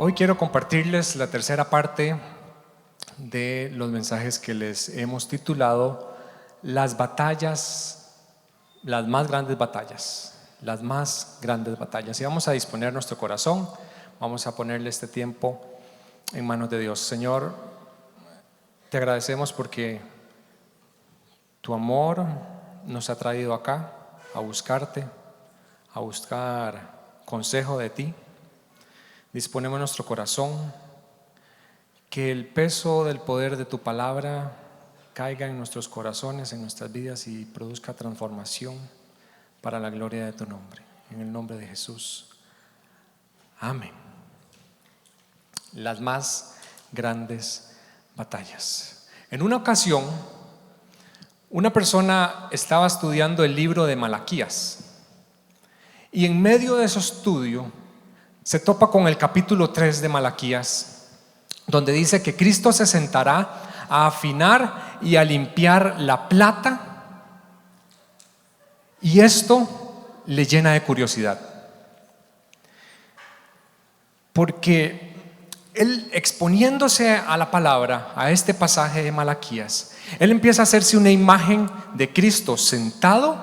Hoy quiero compartirles la tercera parte de los mensajes que les hemos titulado Las batallas, las más grandes batallas, las más grandes batallas. Y vamos a disponer nuestro corazón, vamos a ponerle este tiempo en manos de Dios. Señor, te agradecemos porque tu amor nos ha traído acá a buscarte, a buscar consejo de ti. Disponemos nuestro corazón, que el peso del poder de tu palabra caiga en nuestros corazones, en nuestras vidas y produzca transformación para la gloria de tu nombre. En el nombre de Jesús. Amén. Las más grandes batallas. En una ocasión, una persona estaba estudiando el libro de Malaquías y en medio de su estudio se topa con el capítulo 3 de Malaquías, donde dice que Cristo se sentará a afinar y a limpiar la plata, y esto le llena de curiosidad, porque él, exponiéndose a la palabra, a este pasaje de Malaquías, él empieza a hacerse una imagen de Cristo sentado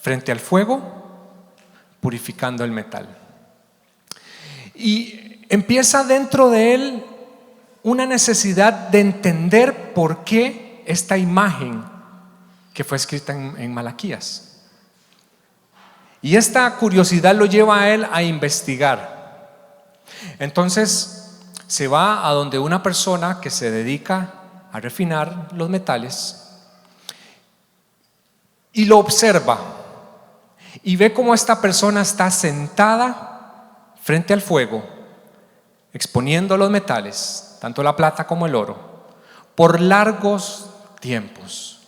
frente al fuego, purificando el metal. Y empieza dentro de él una necesidad de entender por qué esta imagen que fue escrita en Malaquías. Y esta curiosidad lo lleva a él a investigar. Entonces se va a donde una persona que se dedica a refinar los metales y lo observa y ve cómo esta persona está sentada frente al fuego, exponiendo los metales, tanto la plata como el oro, por largos tiempos.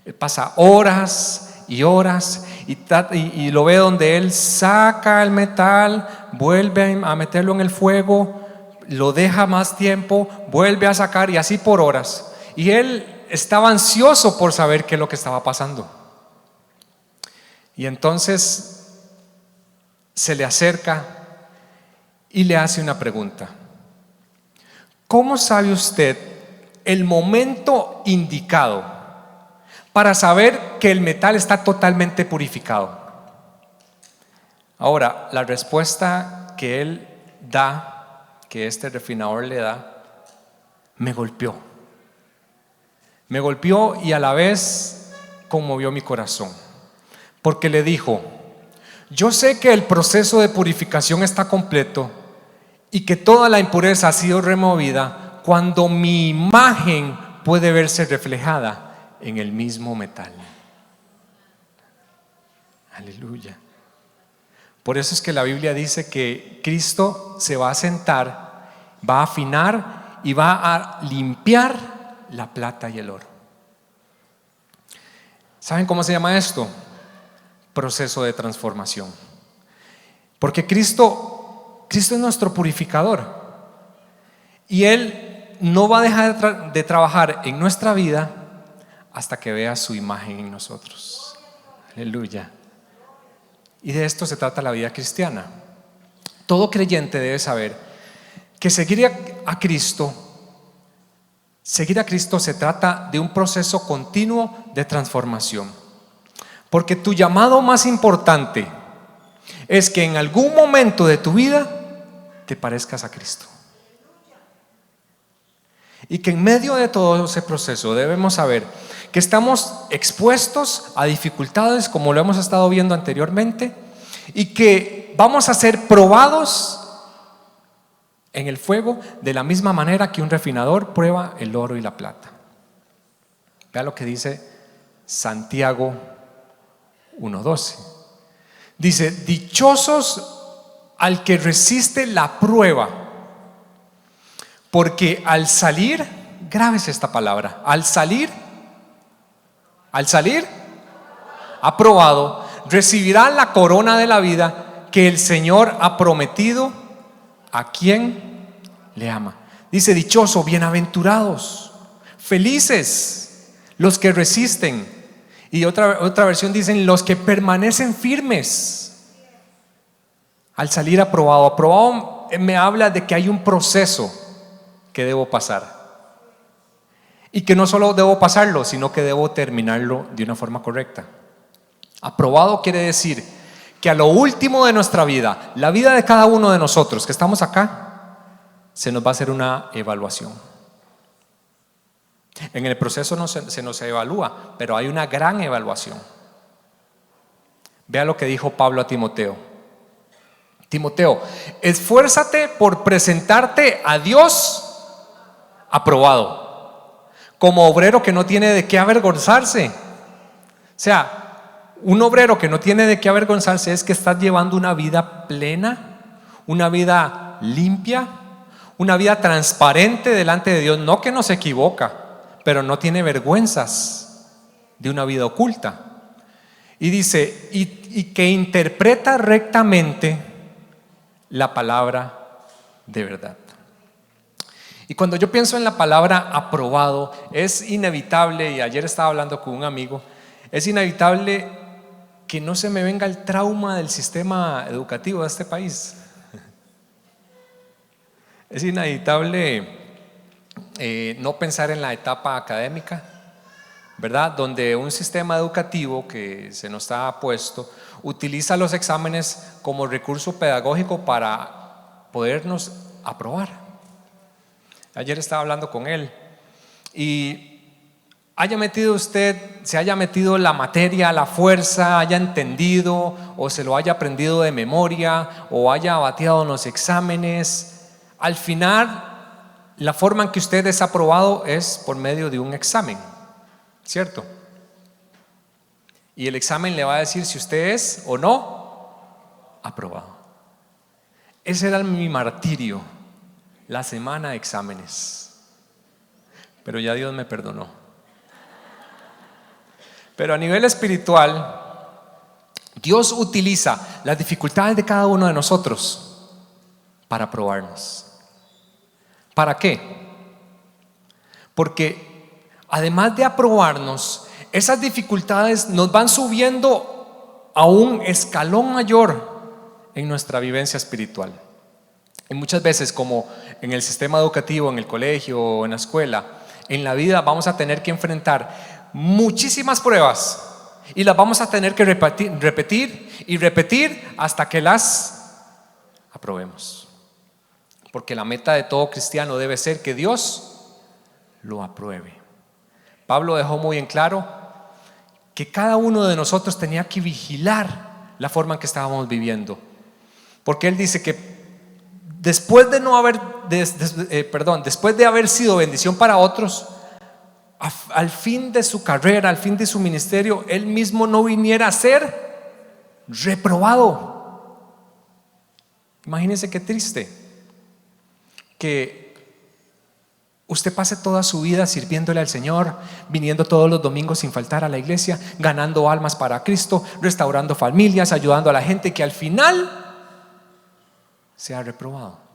Él pasa horas y horas y lo ve donde él saca el metal, vuelve a meterlo en el fuego, lo deja más tiempo, vuelve a sacar, y así por horas. Y él estaba ansioso por saber qué es lo que estaba pasando. Y entonces se le acerca y le hace una pregunta: ¿cómo sabe usted el momento indicado para saber que el metal está totalmente purificado? Ahora, la respuesta que él da, que este refinador le da, me golpeó. Me golpeó y a la vez conmovió mi corazón, porque le dijo: yo sé que el proceso de purificación está completo y que toda la impureza ha sido removida cuando mi imagen puede verse reflejada en el mismo metal. Aleluya. Por eso es que la Biblia dice que Cristo se va a sentar, va a afinar y va a limpiar la plata y el oro. ¿Saben cómo se llama esto? Proceso de transformación. Porque Cristo es nuestro purificador, y Él no va a dejar de trabajar en nuestra vida hasta que vea su imagen en nosotros. Aleluya. Y de esto se trata la vida cristiana. Todo creyente debe saber que seguir a Cristo se trata de un proceso continuo de transformación. Porque tu llamado más importante es que en algún momento de tu vida te parezcas a Cristo. Y que en medio de todo ese proceso debemos saber que estamos expuestos a dificultades, como lo hemos estado viendo anteriormente, y que vamos a ser probados en el fuego de la misma manera que un refinador prueba el oro y la plata. Vea lo que dice Santiago 1:12. Dice: dichosos al que resiste la prueba, porque al salir, grábese esta palabra, al salir aprobado, recibirá la corona de la vida que el Señor ha prometido a quien le ama. Dice: dichosos, bienaventurados, felices los que resisten. Y otra versión dicen: los que permanecen firmes. Al salir aprobado, me habla de que hay un proceso que debo pasar. Y que no solo debo pasarlo, sino que debo terminarlo de una forma correcta. Aprobado quiere decir que a lo último de nuestra vida, la vida de cada uno de nosotros que estamos acá, se nos va a hacer una evaluación. En el proceso no se nos evalúa, pero hay una gran evaluación. Vea lo que dijo Pablo a Timoteo. Timoteo, esfuérzate por presentarte a Dios aprobado, como obrero que no tiene de qué avergonzarse. O sea, un obrero que no tiene de qué avergonzarse es que estás llevando una vida plena, una vida limpia, una vida transparente delante de Dios, no que no se equivoca, pero no tiene vergüenzas de una vida oculta. Y dice, y que interpreta rectamente la palabra de verdad. Y cuando yo pienso en la palabra aprobado, es inevitable, y ayer estaba hablando con un amigo, es inevitable que no se me venga el trauma del sistema educativo de este país. Es inevitable no pensar en la etapa académica, ¿verdad? Donde un sistema educativo que se nos ha puesto utiliza los exámenes como recurso pedagógico para podernos aprobar. Ayer estaba hablando con él y se haya metido la materia a la fuerza, haya entendido o se lo haya aprendido de memoria o haya bateado en los exámenes, al final la forma en que usted es aprobado es por medio de un examen, ¿cierto? Y el examen le va a decir si usted es o no aprobado. Ese era mi martirio, la semana de exámenes. Pero ya Dios me perdonó. Pero a nivel espiritual, Dios utiliza las dificultades de cada uno de nosotros para probarnos. ¿Para qué? Porque además de aprobarnos, esas dificultades nos van subiendo a un escalón mayor en nuestra vivencia espiritual. Y muchas veces, como en el sistema educativo, en el colegio o en la escuela, en la vida vamos a tener que enfrentar muchísimas pruebas y las vamos a tener que repetir hasta que las aprobemos. Porque la meta de todo cristiano debe ser que Dios lo apruebe. Pablo dejó muy en claro que cada uno de nosotros tenía que vigilar la forma en que estábamos viviendo, porque él dice que después de haber sido bendición para otros, al fin de su carrera, al fin de su ministerio, él mismo no viniera a ser reprobado. Imagínense qué triste que usted pase toda su vida sirviéndole al Señor, viniendo todos los domingos sin faltar a la iglesia, ganando almas para Cristo, restaurando familias, ayudando a la gente, que al final sea reprobado.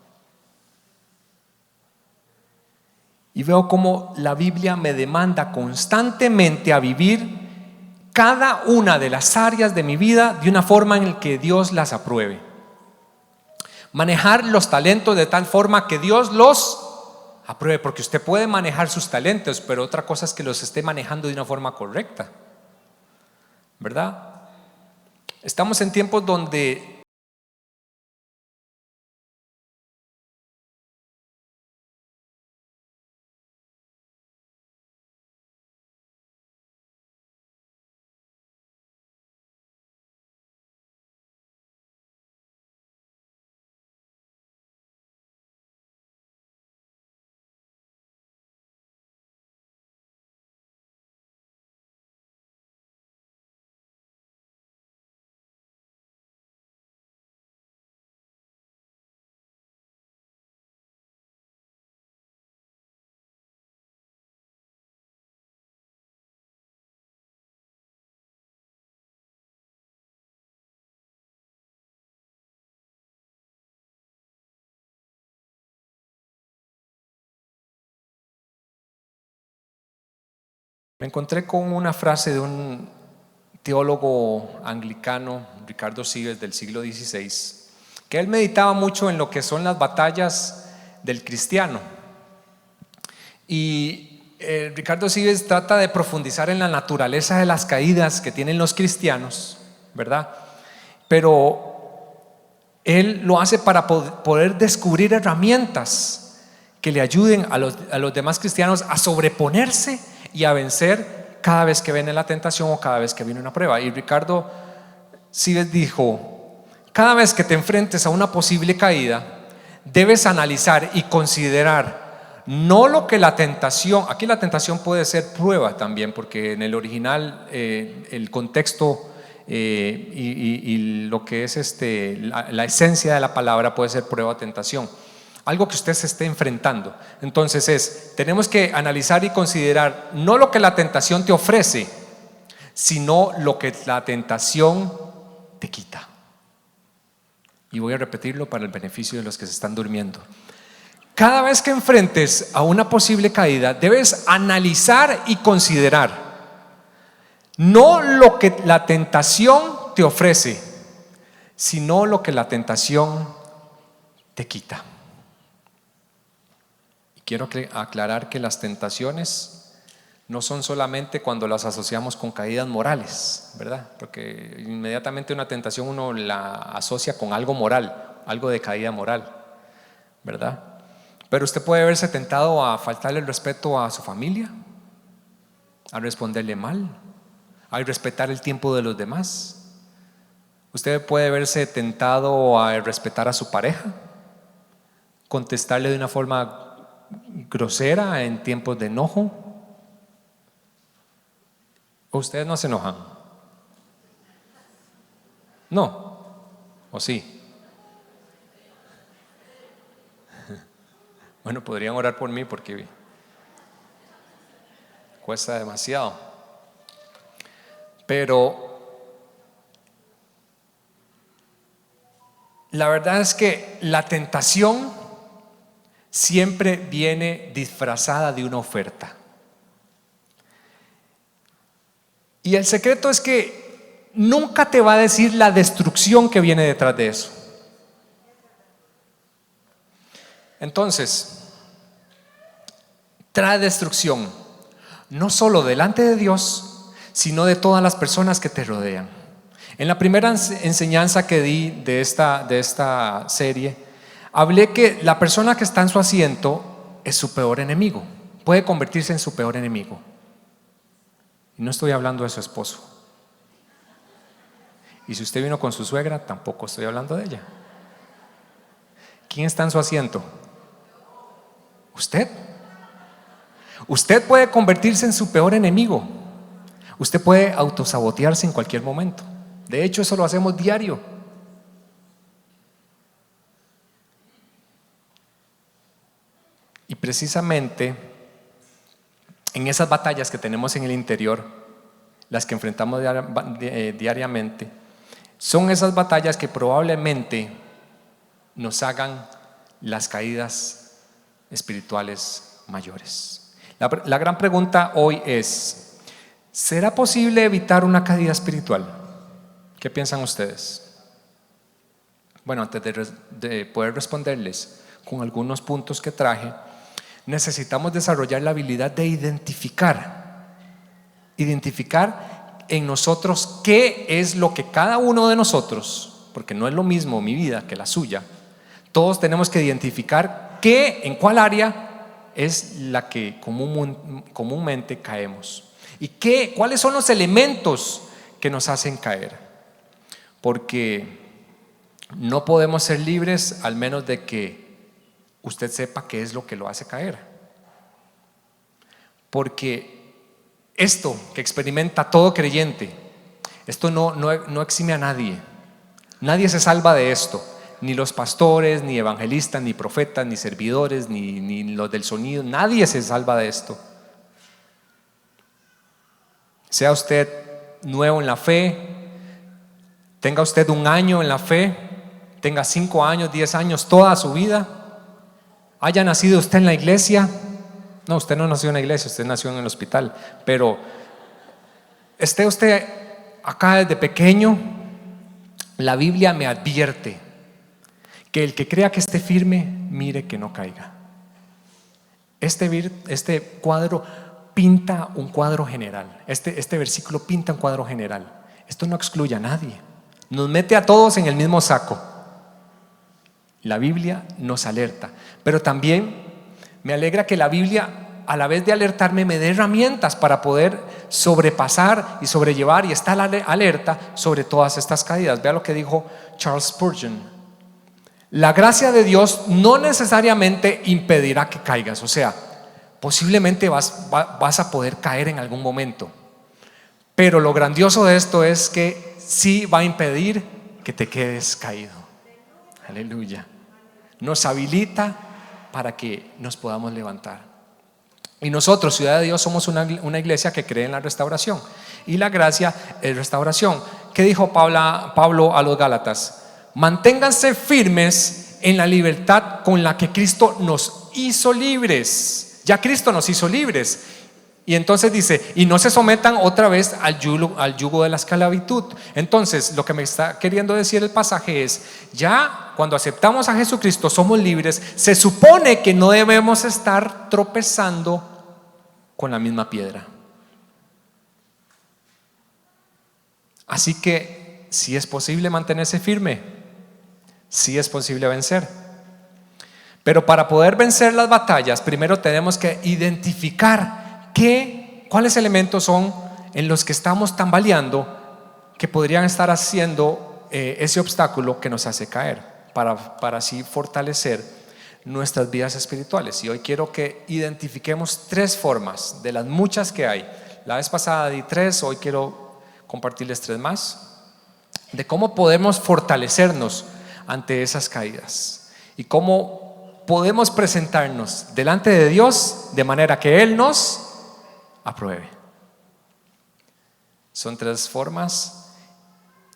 Y veo cómo la Biblia me demanda constantemente a vivir cada una de las áreas de mi vida de una forma en que Dios las apruebe. Manejar los talentos de tal forma que Dios los apruebe, porque usted puede manejar sus talentos, pero otra cosa es que los esté manejando de una forma correcta, ¿verdad? Estamos en tiempos donde me encontré con una frase de un teólogo anglicano, Ricardo Sives, del siglo XVI, que él meditaba mucho en lo que son las batallas del cristiano. Y Ricardo Sives trata de profundizar en la naturaleza de las caídas que tienen los cristianos, ¿verdad? Pero él lo hace para poder descubrir herramientas que le ayuden a los demás cristianos a sobreponerse y a vencer cada vez que viene la tentación o cada vez que viene una prueba. Y Ricardo Sives dijo: cada vez que te enfrentes a una posible caída, debes analizar y considerar no lo que la tentación, aquí la tentación puede ser prueba también, porque en el original el contexto y lo que es la esencia de la palabra puede ser prueba o tentación, algo que usted se esté enfrentando. Entonces tenemos que analizar y considerar no lo que la tentación te ofrece, sino lo que la tentación te quita. Y voy a repetirlo para el beneficio de los que se están durmiendo. Cada vez que enfrentes a una posible caída, debes analizar y considerar no lo que la tentación te ofrece, sino lo que la tentación te quita. Y quiero aclarar que las tentaciones no son solamente cuando las asociamos con caídas morales, ¿verdad? Porque inmediatamente una tentación uno la asocia con algo moral, algo de caída moral, ¿verdad? Pero usted puede verse tentado a faltarle el respeto a su familia, a responderle mal, a irrespetar el tiempo de los demás. Usted puede verse tentado a irrespetar a su pareja, contestarle de una forma grosera en tiempos de enojo. ¿O ustedes no se enojan? ¿No? ¿O sí? Bueno, podrían orar por mí porque cuesta demasiado. Pero la verdad es que la tentación siempre viene disfrazada de una oferta. Y el secreto es que nunca te va a decir la destrucción que viene detrás de eso. Entonces, trae destrucción, no solo delante de Dios, sino de todas las personas que te rodean. En la primera enseñanza que di de esta serie, hablé que la persona que está en su asiento es su peor enemigo, puede convertirse en su peor enemigo. Y no estoy hablando de su esposo. Y si usted vino con su suegra, tampoco estoy hablando de ella. ¿Quién está en su asiento? Usted. Usted puede convertirse en su peor enemigo. Usted puede autosabotearse en cualquier momento. De hecho, eso lo hacemos diario. Y precisamente en esas batallas que tenemos en el interior, las que enfrentamos diariamente, son esas batallas que probablemente nos hagan las caídas espirituales mayores. La gran pregunta hoy es: ¿será posible evitar una caída espiritual? ¿Qué piensan ustedes? Bueno, antes de poder responderles con algunos puntos que traje, necesitamos desarrollar la habilidad de identificar en nosotros qué es lo que cada uno de nosotros, porque no es lo mismo mi vida que la suya, todos tenemos que identificar en cuál área es la que comúnmente caemos y cuáles son los elementos que nos hacen caer, porque no podemos ser libres al menos de que usted sepa qué es lo que lo hace caer. Porque esto que experimenta todo creyente, esto no exime a nadie. Nadie se salva de esto. Ni los pastores, ni evangelistas, ni profetas, ni servidores, ni los del sonido. Nadie se salva de esto. Sea usted nuevo en la fe, tenga usted 1 año en la fe, tenga 5 años, 10 años, toda su vida, haya nacido usted en la iglesia. No, usted no nació en la iglesia, usted nació en el hospital. Pero esté usted acá desde pequeño, la Biblia me advierte que el que crea que esté firme, mire que no caiga. Este cuadro pinta un cuadro general. Este versículo pinta un cuadro general. Esto no excluye a nadie. Nos mete a todos en el mismo saco. La Biblia nos alerta. Pero también me alegra que la Biblia, a la vez de alertarme, me dé herramientas para poder sobrepasar y sobrellevar y estar alerta sobre todas estas caídas. Vea lo que dijo Charles Spurgeon: la gracia de Dios no necesariamente impedirá que caigas. O sea, posiblemente vas a poder caer en algún momento, pero lo grandioso de esto es que sí va a impedir que te quedes caído. Aleluya. Nos habilita para que nos podamos levantar. Y nosotros, Ciudad de Dios, somos una iglesia que cree en la restauración, y la gracia es restauración. ¿Qué dijo Pablo a los Gálatas? Manténganse firmes en la libertad con la que Cristo nos hizo libres. Ya Cristo nos hizo libres. Y entonces dice, y no se sometan otra vez al yugo de la esclavitud. Entonces, lo que me está queriendo decir el pasaje es, ya cuando aceptamos a Jesucristo somos libres. Se supone que no debemos estar tropezando con la misma piedra. Así que si es posible mantenerse firme, sí es posible vencer. Pero para poder vencer las batallas, primero tenemos que identificar cuáles elementos son en los que estamos tambaleando, que podrían estar haciendo ese obstáculo que nos hace caer, para así fortalecer nuestras vidas espirituales. Y hoy quiero que identifiquemos 3 formas de las muchas que hay. La vez pasada di 3, hoy quiero compartirles 3 más, de cómo podemos fortalecernos ante esas caídas y cómo podemos presentarnos delante de Dios de manera que Él nos apruebe. Son 3 formas,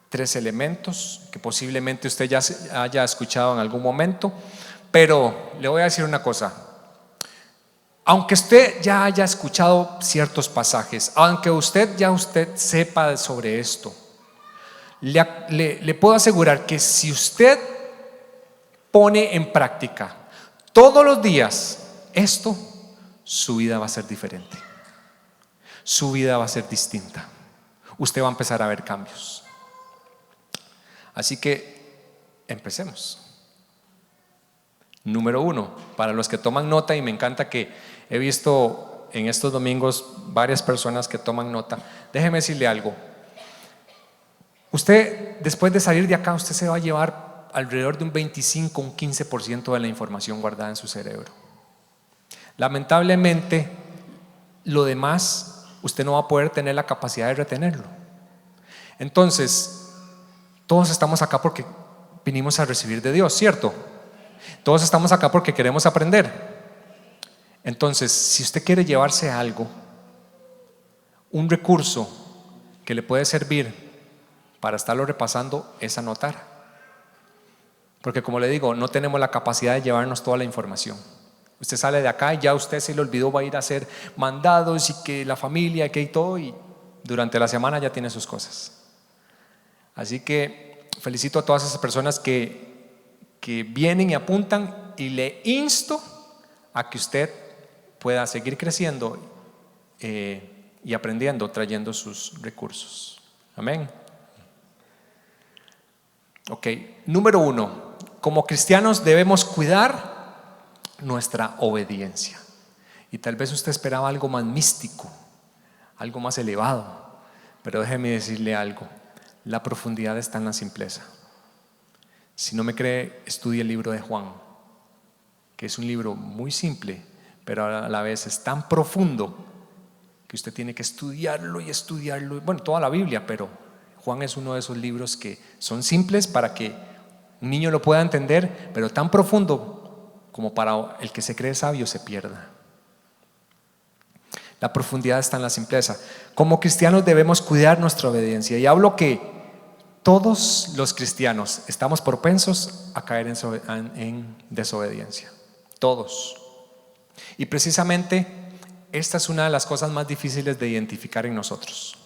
3 elementos que posiblemente usted ya haya escuchado en algún momento, pero le voy a decir una cosa: aunque usted ya haya escuchado ciertos pasajes, aunque usted sepa sobre esto, le puedo asegurar que si usted pone en práctica todos los días esto, su vida va a ser diferente, su vida va a ser distinta. Usted va a empezar a ver cambios. Así que empecemos. Número 1, para los que toman nota, y me encanta que he visto en estos domingos varias personas que toman nota, déjeme decirle algo. Usted, después de salir de acá, usted se va a llevar alrededor de un 25, un 15% de la información guardada en su cerebro. Lamentablemente, lo demás usted no va a poder tener la capacidad de retenerlo. Entonces, todos estamos acá porque vinimos a recibir de Dios, ¿cierto? Todos estamos acá porque queremos aprender. Entonces, si usted quiere llevarse algo, un recurso que le puede servir para estarlo repasando, es anotar. Porque, como le digo, no tenemos la capacidad de llevarnos toda la información. Usted sale de acá y ya usted se le olvidó, va a ir a hacer mandados y que la familia, que y todo, y durante la semana ya tiene sus cosas. Así que felicito a todas esas personas que vienen y apuntan, y le insto a que usted pueda seguir creciendo y aprendiendo, trayendo sus recursos. Amén. Ok, número 1, como cristianos debemos cuidar nuestra obediencia. Y tal vez usted esperaba algo más místico, algo más elevado, pero déjeme decirle algo: la profundidad está en la simpleza. Si no me cree, estudie el libro de Juan, que es un libro muy simple, pero a la vez es tan profundo que usted tiene que estudiarlo y estudiarlo. Bueno, toda la Biblia, pero Juan es uno de esos libros que son simples para que un niño lo pueda entender, pero tan profundo como para el que se cree sabio se pierda. La profundidad está en la simpleza. Como cristianos debemos cuidar nuestra obediencia, y hablo que todos los cristianos estamos propensos a caer en desobediencia. Todos. Y precisamente esta es una de las cosas más difíciles de identificar en nosotros.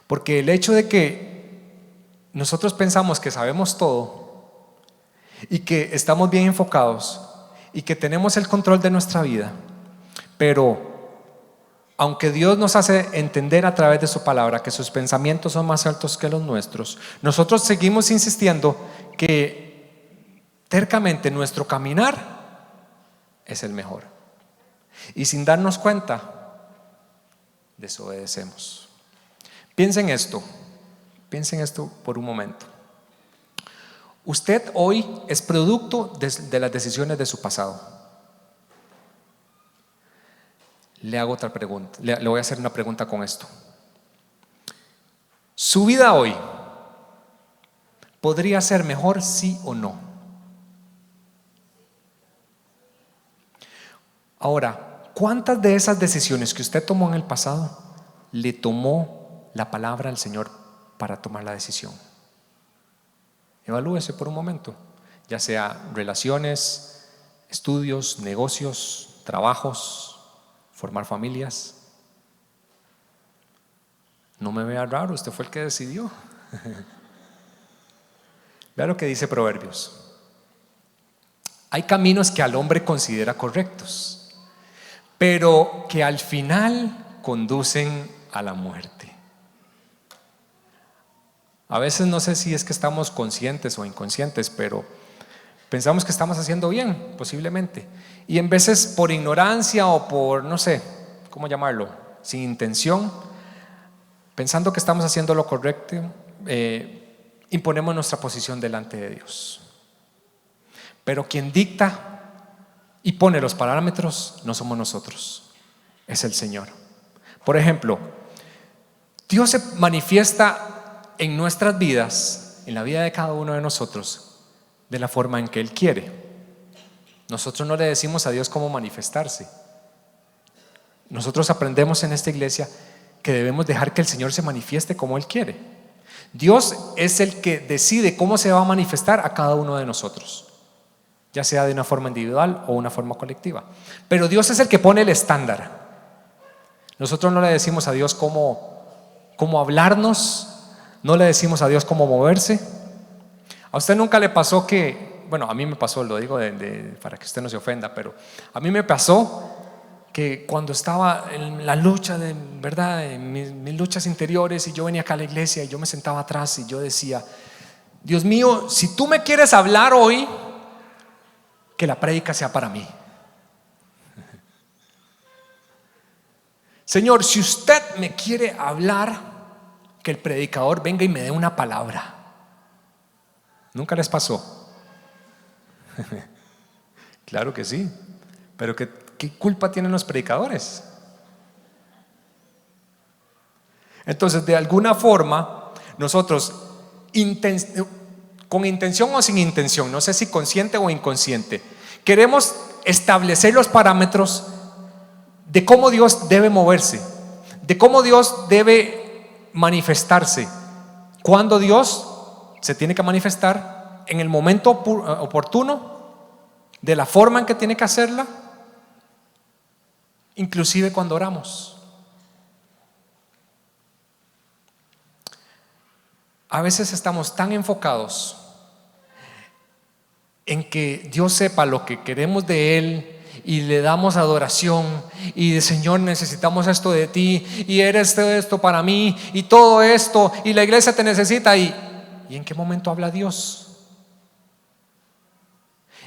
Porque el hecho de que nosotros pensamos que sabemos todo y que estamos bien enfocados y que tenemos el control de nuestra vida, pero aunque Dios nos hace entender a través de su palabra que sus pensamientos son más altos que los nuestros, nosotros seguimos insistiendo que tercamente nuestro caminar es el mejor, y sin darnos cuenta desobedecemos. Piensen esto por un momento. Usted hoy es producto de las decisiones de su pasado. Le hago otra pregunta, le voy a hacer una pregunta con esto. ¿Su vida hoy podría ser mejor, sí o no? Ahora, ¿cuántas de esas decisiones que usted tomó en el pasado le tomó la palabra al Señor para tomar la decisión? Evalúese por un momento, ya sea relaciones, estudios, negocios, trabajos, formar familias. No me vea raro, usted fue el que decidió. Vea lo que dice Proverbios. Hay caminos que al hombre considera correctos, pero que al final conducen a la muerte. A veces no sé si es que estamos conscientes o inconscientes, pero pensamos que estamos haciendo bien, posiblemente. Y en veces por ignorancia o por, no sé, ¿cómo llamarlo? Sin intención, pensando que estamos haciendo lo correcto, imponemos nuestra posición delante de Dios. Pero quien dicta y pone los parámetros no somos nosotros, es el Señor. Por ejemplo, Dios se manifiesta en nuestras vidas, en la vida de cada uno de nosotros, de la forma en que Él quiere. Nosotros no le decimos a Dios cómo manifestarse. Nosotros aprendemos en esta iglesia que debemos dejar que el Señor se manifieste como Él quiere. Dios es el que decide cómo se va a manifestar a cada uno de nosotros, ya sea de una forma individual o una forma colectiva. Pero Dios es el que pone el estándar. Nosotros no le decimos a Dios cómo hablarnos, no le decimos a Dios cómo moverse. ¿A usted nunca le pasó que, bueno, a mí me pasó, lo digo para que usted no se ofenda, pero a mí me pasó que cuando estaba en la lucha de verdad, en mis luchas interiores, y yo venía acá a la iglesia y yo me sentaba atrás y yo decía: Dios mío, si tú me quieres hablar hoy, que la prédica sea para mí. Señor, si usted me quiere hablar, que el predicador venga y me dé una palabra. ¿Nunca les pasó? Claro que sí, pero ¿qué culpa tienen los predicadores? Entonces, de alguna forma, nosotros, con intención o sin intención, no sé si consciente o inconsciente, queremos establecer los parámetros de cómo Dios debe moverse, de cómo Dios debe manifestarse, cuando Dios se tiene que manifestar en el momento oportuno, de la forma en que tiene que hacerla, inclusive cuando oramos. A veces estamos tan enfocados en que Dios sepa lo que queremos de Él y le damos adoración y de Señor, necesitamos esto de ti y eres esto para mí y todo esto y la iglesia te necesita. ¿Y en qué momento habla Dios?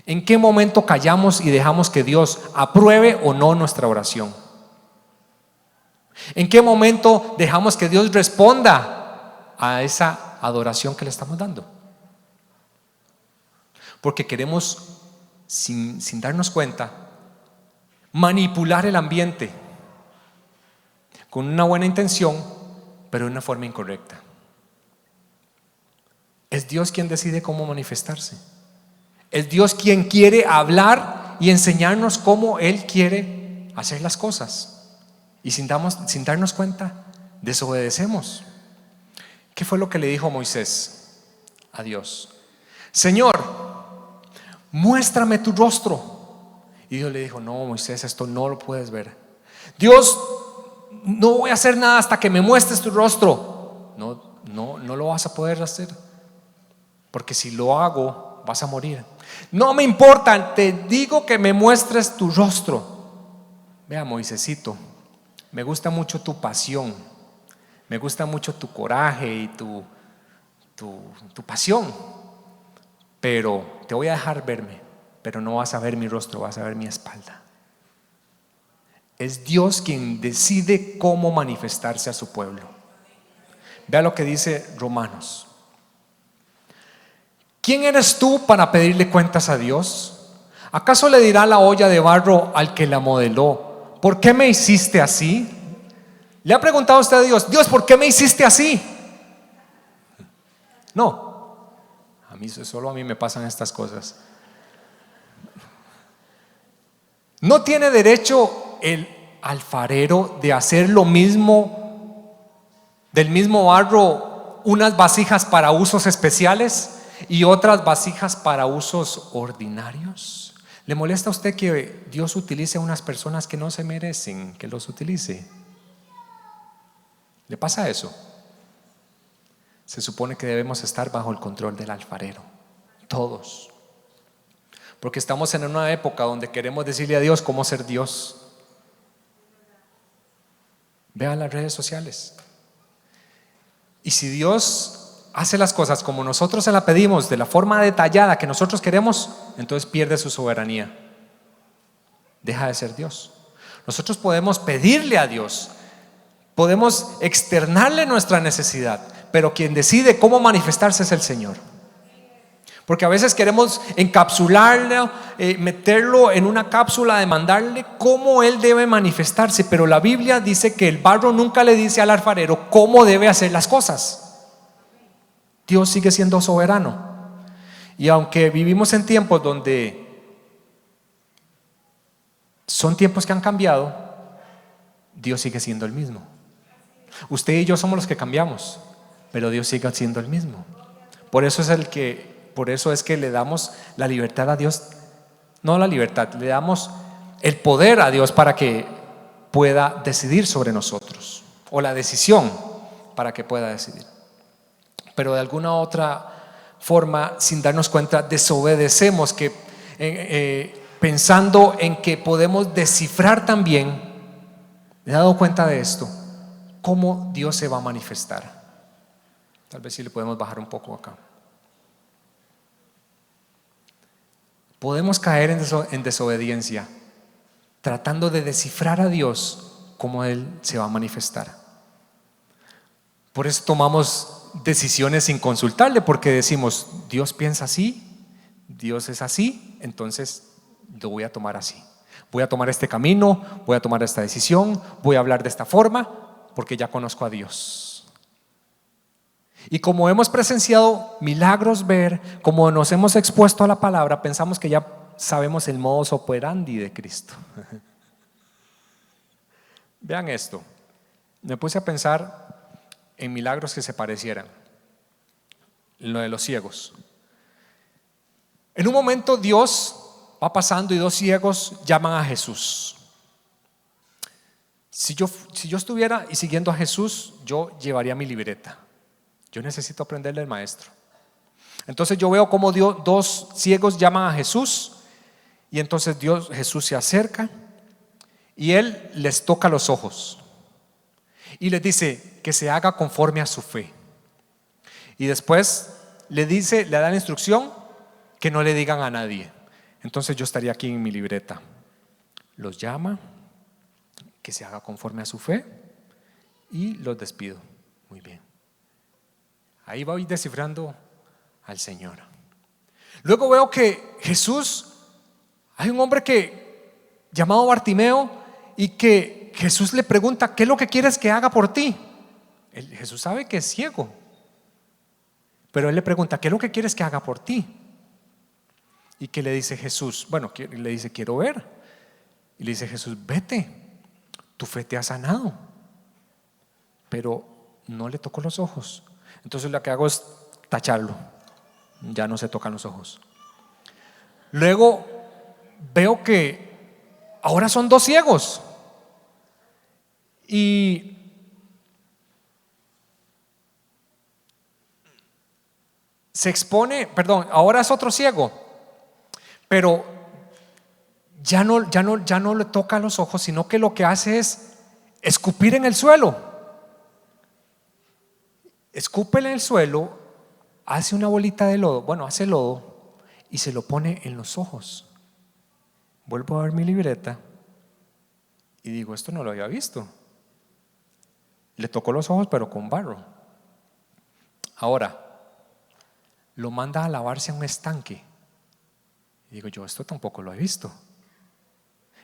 ¿En qué momento callamos y dejamos que Dios apruebe o no nuestra oración? ¿En qué momento dejamos que Dios responda a esa adoración que le estamos dando? Porque queremos, sin darnos cuenta, manipular el ambiente con una buena intención, pero de una forma incorrecta. Es Dios quien decide cómo manifestarse. Es Dios quien quiere hablar y enseñarnos cómo Él quiere hacer las cosas. Y sin darnos cuenta, desobedecemos. ¿Qué fue lo que le dijo Moisés a Dios? Señor, muéstrame tu rostro. Y Dios le dijo: no, Moisés, esto no lo puedes ver. Dios, no voy a hacer nada hasta que me muestres tu rostro. No lo vas a poder hacer, porque si lo hago vas a morir. No me importa, te digo que me muestres tu rostro. Vea, Moisésito, me gusta mucho tu pasión, me gusta mucho tu coraje y tu pasión, pero te voy a dejar verme, pero no vas a ver mi rostro, vas a ver mi espalda. Es Dios quien decide cómo manifestarse a su pueblo. Vea lo que dice Romanos. ¿Quién eres tú para pedirle cuentas a Dios? ¿Acaso le dirá la olla de barro al que la modeló: ¿por qué me hiciste así? ¿Le ha preguntado usted a Dios: Dios, ¿por qué me hiciste así? No, solo a mí me pasan estas cosas. No tiene derecho el alfarero de hacer lo mismo, del mismo barro, unas vasijas para usos especiales y otras vasijas para usos ordinarios. ¿Le molesta a usted que Dios utilice a unas personas que no se merecen que los utilice? ¿Le pasa eso? Se supone que debemos estar bajo el control del alfarero, todos, porque estamos en una época donde queremos decirle a Dios cómo ser Dios. Vean las redes sociales. Y si Dios hace las cosas como nosotros se la pedimos, de la forma detallada que nosotros queremos, entonces pierde su soberanía, deja de ser Dios. Nosotros podemos pedirle a Dios, podemos externarle nuestra necesidad, pero quien decide cómo manifestarse es el Señor. Porque a veces queremos encapsularlo, meterlo en una cápsula, de mandarle cómo Él debe manifestarse, pero la Biblia dice que el barro nunca le dice al alfarero cómo debe hacer las cosas. Dios sigue siendo soberano. Y aunque vivimos en tiempos donde son tiempos que han cambiado, Dios sigue siendo el mismo. Usted y yo somos los que cambiamos, pero Dios sigue siendo el mismo. Por eso es que le damos la libertad a Dios. No la libertad, le damos el poder a Dios para que pueda decidir sobre nosotros, o la decisión para que pueda decidir. Pero de alguna otra forma, sin darnos cuenta, desobedecemos, pensando en que podemos descifrar también. ¿Me he dado cuenta de esto? ¿Cómo Dios se va a manifestar? Tal vez si le podemos bajar un poco acá. Podemos caer en desobediencia, tratando de descifrar a Dios cómo Él se va a manifestar. Por eso tomamos decisiones sin consultarle, porque decimos: Dios piensa así, Dios es así, entonces lo voy a tomar así. Voy a tomar este camino, voy a tomar esta decisión, voy a hablar de esta forma, porque ya conozco a Dios. Y como hemos presenciado milagros como nos hemos expuesto a la palabra, pensamos que ya sabemos el modus operandi de Cristo. Vean esto. Me puse a pensar en milagros que se parecieran. Lo de los ciegos. En un momento Dios va pasando y dos ciegos llaman a Jesús. Si yo estuviera y siguiendo a Jesús, yo llevaría mi libreta. Yo necesito aprenderle al maestro. Entonces yo veo cómo dos ciegos llaman a Jesús, y entonces Jesús se acerca y Él les toca los ojos y les dice que se haga conforme a su fe. Y después le da la instrucción que no le digan a nadie. Entonces yo estaría aquí en mi libreta. Los llama, que se haga conforme a su fe, y los despido. Muy bien. Ahí voy descifrando al Señor. Luego veo que hay un hombre llamado Bartimeo, y que Jesús le pregunta: ¿qué es lo que quieres que haga por ti? Jesús sabe que es ciego, pero Él le pregunta: ¿qué es lo que quieres que haga por ti? Y que le dice Jesús, le dice: quiero ver. Y le dice Jesús: vete, tu fe te ha sanado. Pero no le tocó los ojos. Entonces lo que hago es tacharlo. Ya no se tocan los ojos. Luego veo que ahora son dos ciegos. Y se expone, perdón, ahora es otro ciego, pero ya no le toca los ojos, sino que lo que hace es escupir en el suelo. Escupe en el suelo, hace una bolita de lodo, bueno, hace lodo y se lo pone en los ojos. Vuelvo a ver mi libreta y digo, esto no lo había visto. Le tocó los ojos pero con barro. Ahora lo manda a lavarse a un estanque y digo yo, esto tampoco lo he visto.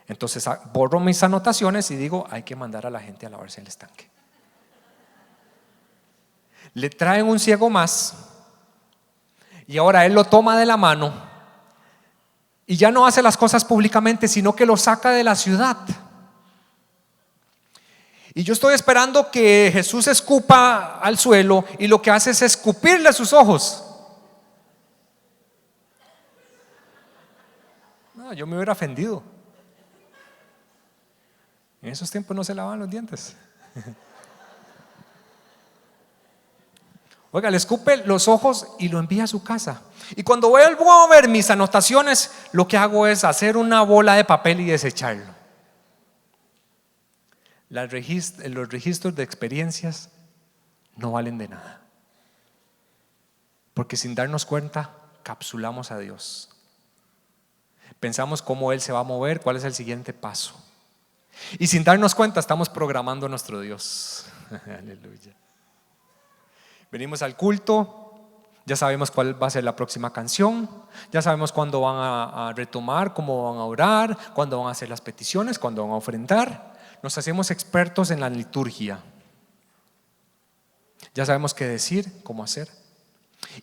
Entonces borro mis anotaciones y digo, hay que mandar a la gente a lavarse al estanque. Le traen un ciego más y ahora él lo toma de la mano y ya no hace las cosas públicamente, sino que lo saca de la ciudad. Y yo estoy esperando que Jesús escupa al suelo y lo que hace es escupirle sus ojos. No, yo me hubiera ofendido. En esos tiempos no se lavaban los dientes. Oiga, le escupe los ojos y lo envía a su casa. Y cuando vuelvo a ver mis anotaciones, lo que hago es hacer una bola de papel y desecharlo. Los registros de experiencias no valen de nada, porque sin darnos cuenta capsulamos a Dios. Pensamos cómo Él se va a mover, cuál es el siguiente paso, y sin darnos cuenta estamos programando a nuestro Dios. Aleluya. Venimos al culto, ya sabemos cuál va a ser la próxima canción, ya sabemos cuándo van a retomar, cómo van a orar, cuándo van a hacer las peticiones, cuándo van a ofrendar. Nos hacemos expertos en la liturgia. Ya sabemos qué decir, cómo hacer.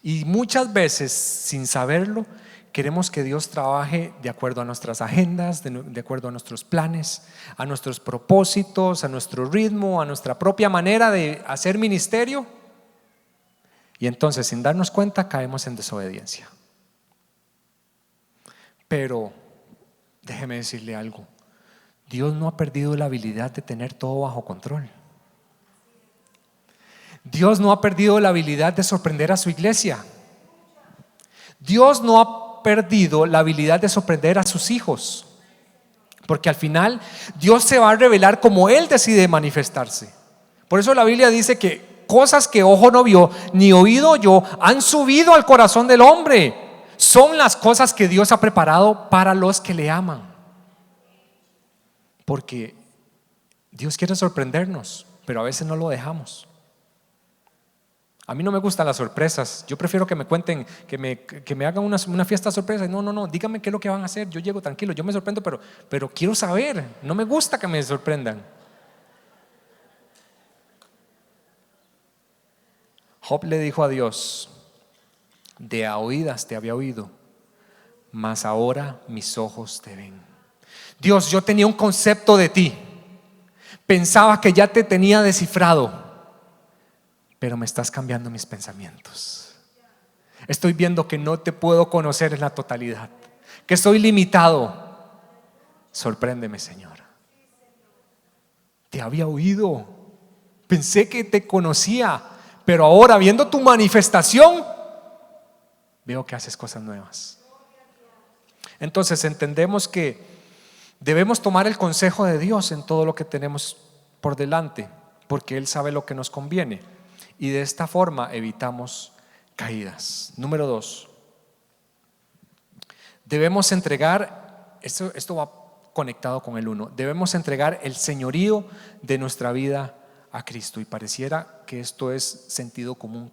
Y muchas veces, sin saberlo, queremos que Dios trabaje de acuerdo a nuestras agendas, de acuerdo a nuestros planes, a nuestros propósitos, a nuestro ritmo, a nuestra propia manera de hacer ministerio. Y entonces, sin darnos cuenta, caemos en desobediencia. Pero déjeme decirle algo. Dios no ha perdido la habilidad de tener todo bajo control. Dios no ha perdido la habilidad de sorprender a su iglesia. Dios no ha perdido la habilidad de sorprender a sus hijos, porque al final Dios se va a revelar como Él decide manifestarse. Por eso la Biblia dice que cosas que ojo no vio ni oído oyó han subido al corazón del hombre. Son las cosas que Dios ha preparado para los que le aman. Porque Dios quiere sorprendernos, pero a veces no lo dejamos. A mí no me gustan las sorpresas. Yo prefiero que me cuenten, que me hagan una fiesta sorpresa. No, díganme qué es lo que van a hacer. Yo llego tranquilo, yo me sorprendo, pero quiero saber. No me gusta que me sorprendan. Job le dijo a Dios: de a oídas te había oído, mas ahora mis ojos te ven. Dios, yo tenía un concepto de ti, pensaba que ya te tenía descifrado, pero me estás cambiando mis pensamientos. Estoy viendo que no te puedo conocer en la totalidad, que soy limitado. Sorpréndeme, Señor. Te había oído, pensé que te conocía, pero ahora viendo tu manifestación veo que haces cosas nuevas. Entonces entendemos que debemos tomar el consejo de Dios en todo lo que tenemos por delante, porque Él sabe lo que nos conviene, y de esta forma evitamos caídas. Número 2, debemos entregar, esto va conectado con el 1, debemos entregar el señorío de nuestra vida a Cristo. Y pareciera que esto es sentido común,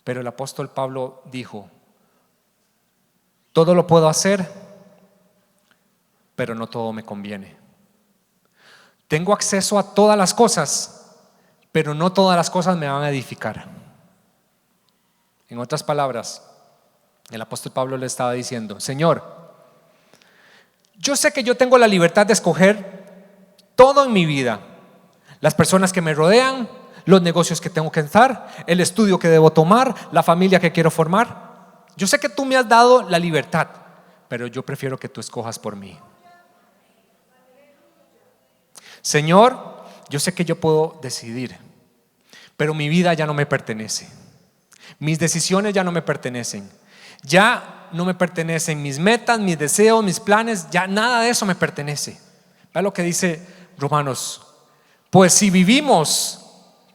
pero el apóstol Pablo dijo: todo lo puedo hacer, pero no todo me conviene. Tengo acceso a todas las cosas, pero no todas las cosas me van a edificar. En otras palabras, el apóstol Pablo le estaba diciendo: Señor, yo sé que yo tengo la libertad de escoger todo en mi vida, las personas que me rodean, los negocios que tengo que entrar, el estudio que debo tomar, la familia que quiero formar. Yo sé que tú me has dado la libertad, pero yo prefiero que tú escojas por mí. Señor, yo sé que yo puedo decidir, pero mi vida ya no me pertenece. Mis decisiones ya no me pertenecen. Ya no me pertenecen mis metas, mis deseos, mis planes. Ya nada de eso me pertenece. Vea lo que dice Romanos. Pues si vivimos,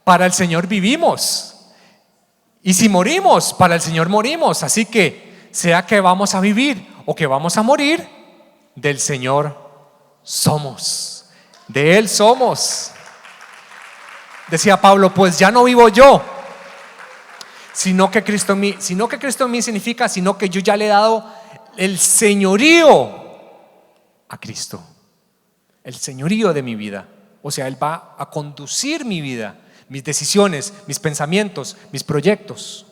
para el Señor vivimos. Y si morimos, para el Señor morimos. Así que sea que vamos a vivir o que vamos a morir, del Señor somos. De Él somos. Decía Pablo, pues ya no vivo yo, sino que Cristo en mí. Sino que Cristo en mí significa, sino que yo ya le he dado el señorío a Cristo. El señorío de mi vida. O sea, Él va a conducir mi vida, mis decisiones, mis pensamientos, mis proyectos.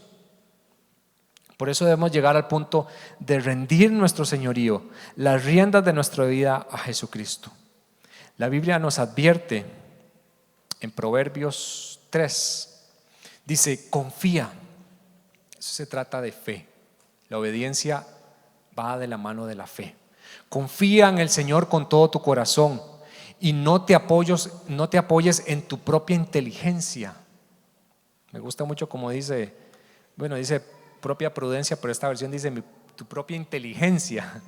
Por eso debemos llegar al punto de rendir nuestro señorío, las riendas de nuestra vida a Jesucristo. La Biblia nos advierte en Proverbios 3, dice, confía. Eso se trata de fe. La obediencia va de la mano de la fe. Confía en el Señor con todo tu corazón y no te apoyes en tu propia inteligencia. Me gusta mucho como dice propia prudencia, pero esta versión dice tu propia inteligencia.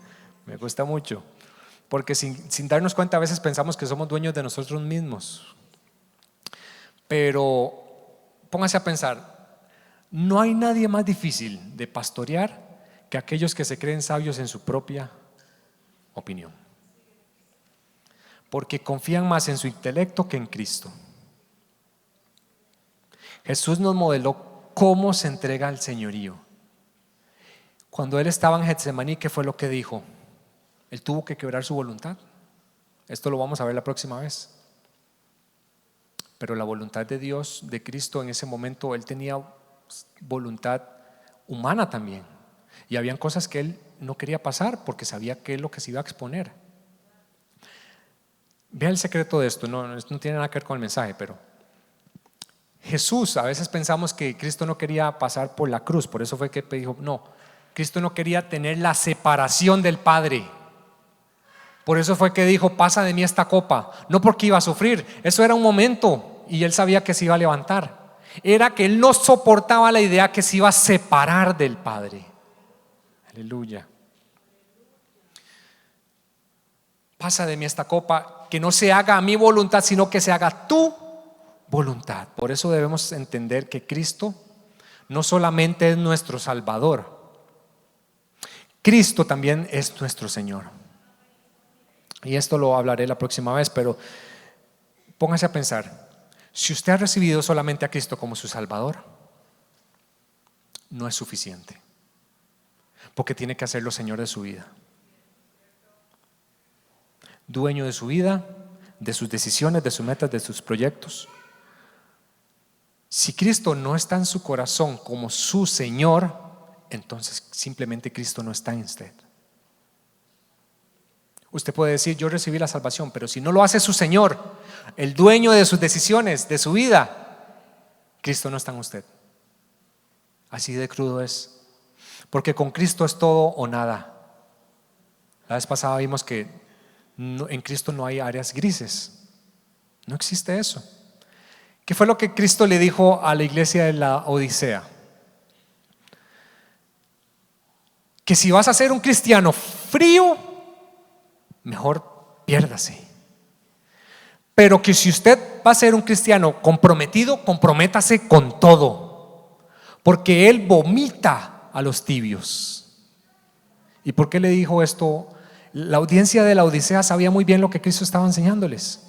Me gusta mucho, porque sin darnos cuenta a veces pensamos que somos dueños de nosotros mismos. Pero póngase a pensar, no hay nadie más difícil de pastorear que aquellos que se creen sabios en su propia opinión, porque confían más en su intelecto que en Cristo. Jesús nos modeló cómo se entrega al señorío. Cuando Él estaba en Getsemaní, ¿qué fue lo que dijo? Él tuvo que quebrar su voluntad. Esto lo vamos a ver la próxima vez. Pero la voluntad de Dios, de Cristo, en ese momento Él tenía voluntad humana también. Y habían cosas que Él no quería pasar porque sabía que es lo que se iba a exponer. Vea el secreto de esto, no tiene nada que ver con el mensaje, pero Jesús, a veces pensamos que Cristo no quería pasar por la cruz, por eso fue que dijo, no, Cristo no quería tener la separación del Padre. Por eso fue que dijo, pasa de mí esta copa, no porque iba a sufrir, eso era un momento y Él sabía que se iba a levantar. Era que Él no soportaba la idea que se iba a separar del Padre. Aleluya. Pasa de mí esta copa, que no se haga a mi voluntad, sino que se haga tu voluntad. Por eso debemos entender que Cristo no solamente es nuestro Salvador, Cristo también es nuestro Señor. Y esto lo hablaré la próxima vez, pero póngase a pensar, si usted ha recibido solamente a Cristo como su Salvador, no es suficiente, porque tiene que hacerlo Señor de su vida, dueño de su vida, de sus decisiones, de sus metas, de sus proyectos. Si Cristo no está en su corazón como su Señor, entonces simplemente Cristo no está en usted. Usted puede decir, yo recibí la salvación, pero si no lo hace su Señor, el dueño de sus decisiones, de su vida, Cristo no está en usted. Así de crudo es. Porque con Cristo es todo o nada. La vez pasada vimos que en Cristo no hay áreas grises. No existe eso. ¿Qué fue lo que Cristo le dijo a la iglesia de la Odisea? Que si vas a ser un cristiano frío, mejor piérdase. Pero que si usted va a ser un cristiano comprometido, comprométase con todo, porque Él vomita a los tibios. ¿Y por qué le dijo esto? La audiencia de la Odisea sabía muy bien lo que Cristo estaba enseñándoles,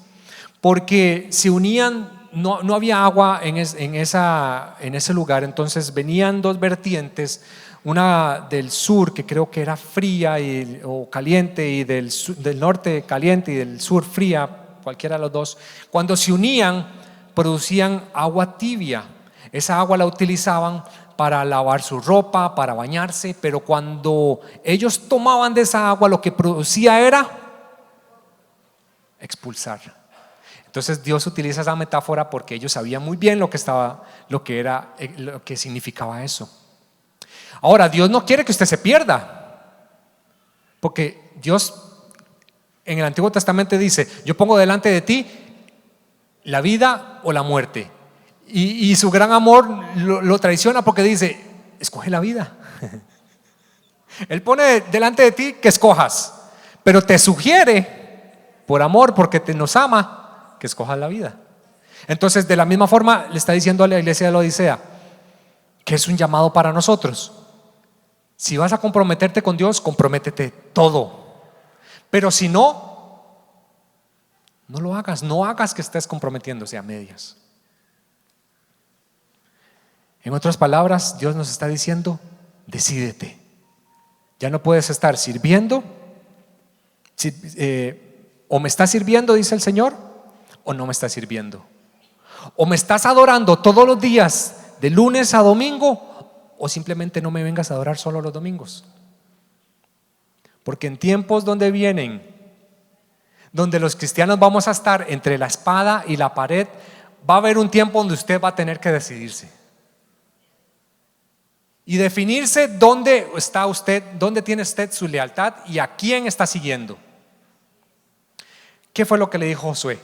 porque se unían. No había agua en ese lugar, entonces venían dos vertientes, una del sur que creo que era fría o caliente, y del norte caliente y del sur fría, cualquiera de los dos. Cuando se unían producían agua tibia. Esa agua la utilizaban para lavar su ropa, para bañarse, pero cuando ellos tomaban de esa agua, lo que producía era expulsar. Entonces Dios utiliza esa metáfora porque ellos sabían muy bien lo que significaba eso. Ahora, Dios no quiere que usted se pierda, porque Dios en el Antiguo Testamento dice, yo pongo delante de ti la vida o la muerte, y su gran amor lo traiciona porque dice: escoge la vida. Él pone delante de ti que escojas, pero te sugiere por amor, porque nos ama, que escojas la vida. Entonces, de la misma forma le está diciendo a la iglesia de la Odisea que es un llamado para nosotros. Si vas a comprometerte con Dios, comprométete todo. Pero si no, no lo hagas. No hagas que estés comprometiéndose a medias. En otras palabras, Dios nos está diciendo: decídete. Ya no puedes estar sirviendo. O me estás sirviendo, dice el Señor, o no me estás sirviendo. O me estás adorando todos los días, de lunes a domingo, o simplemente no me vengas a adorar solo los domingos. Porque en tiempos donde los cristianos vamos a estar entre la espada y la pared, va a haber un tiempo donde usted va a tener que decidirse y definirse dónde está usted, dónde tiene usted su lealtad y a quién está siguiendo. ¿Qué fue lo que le dijo Josué?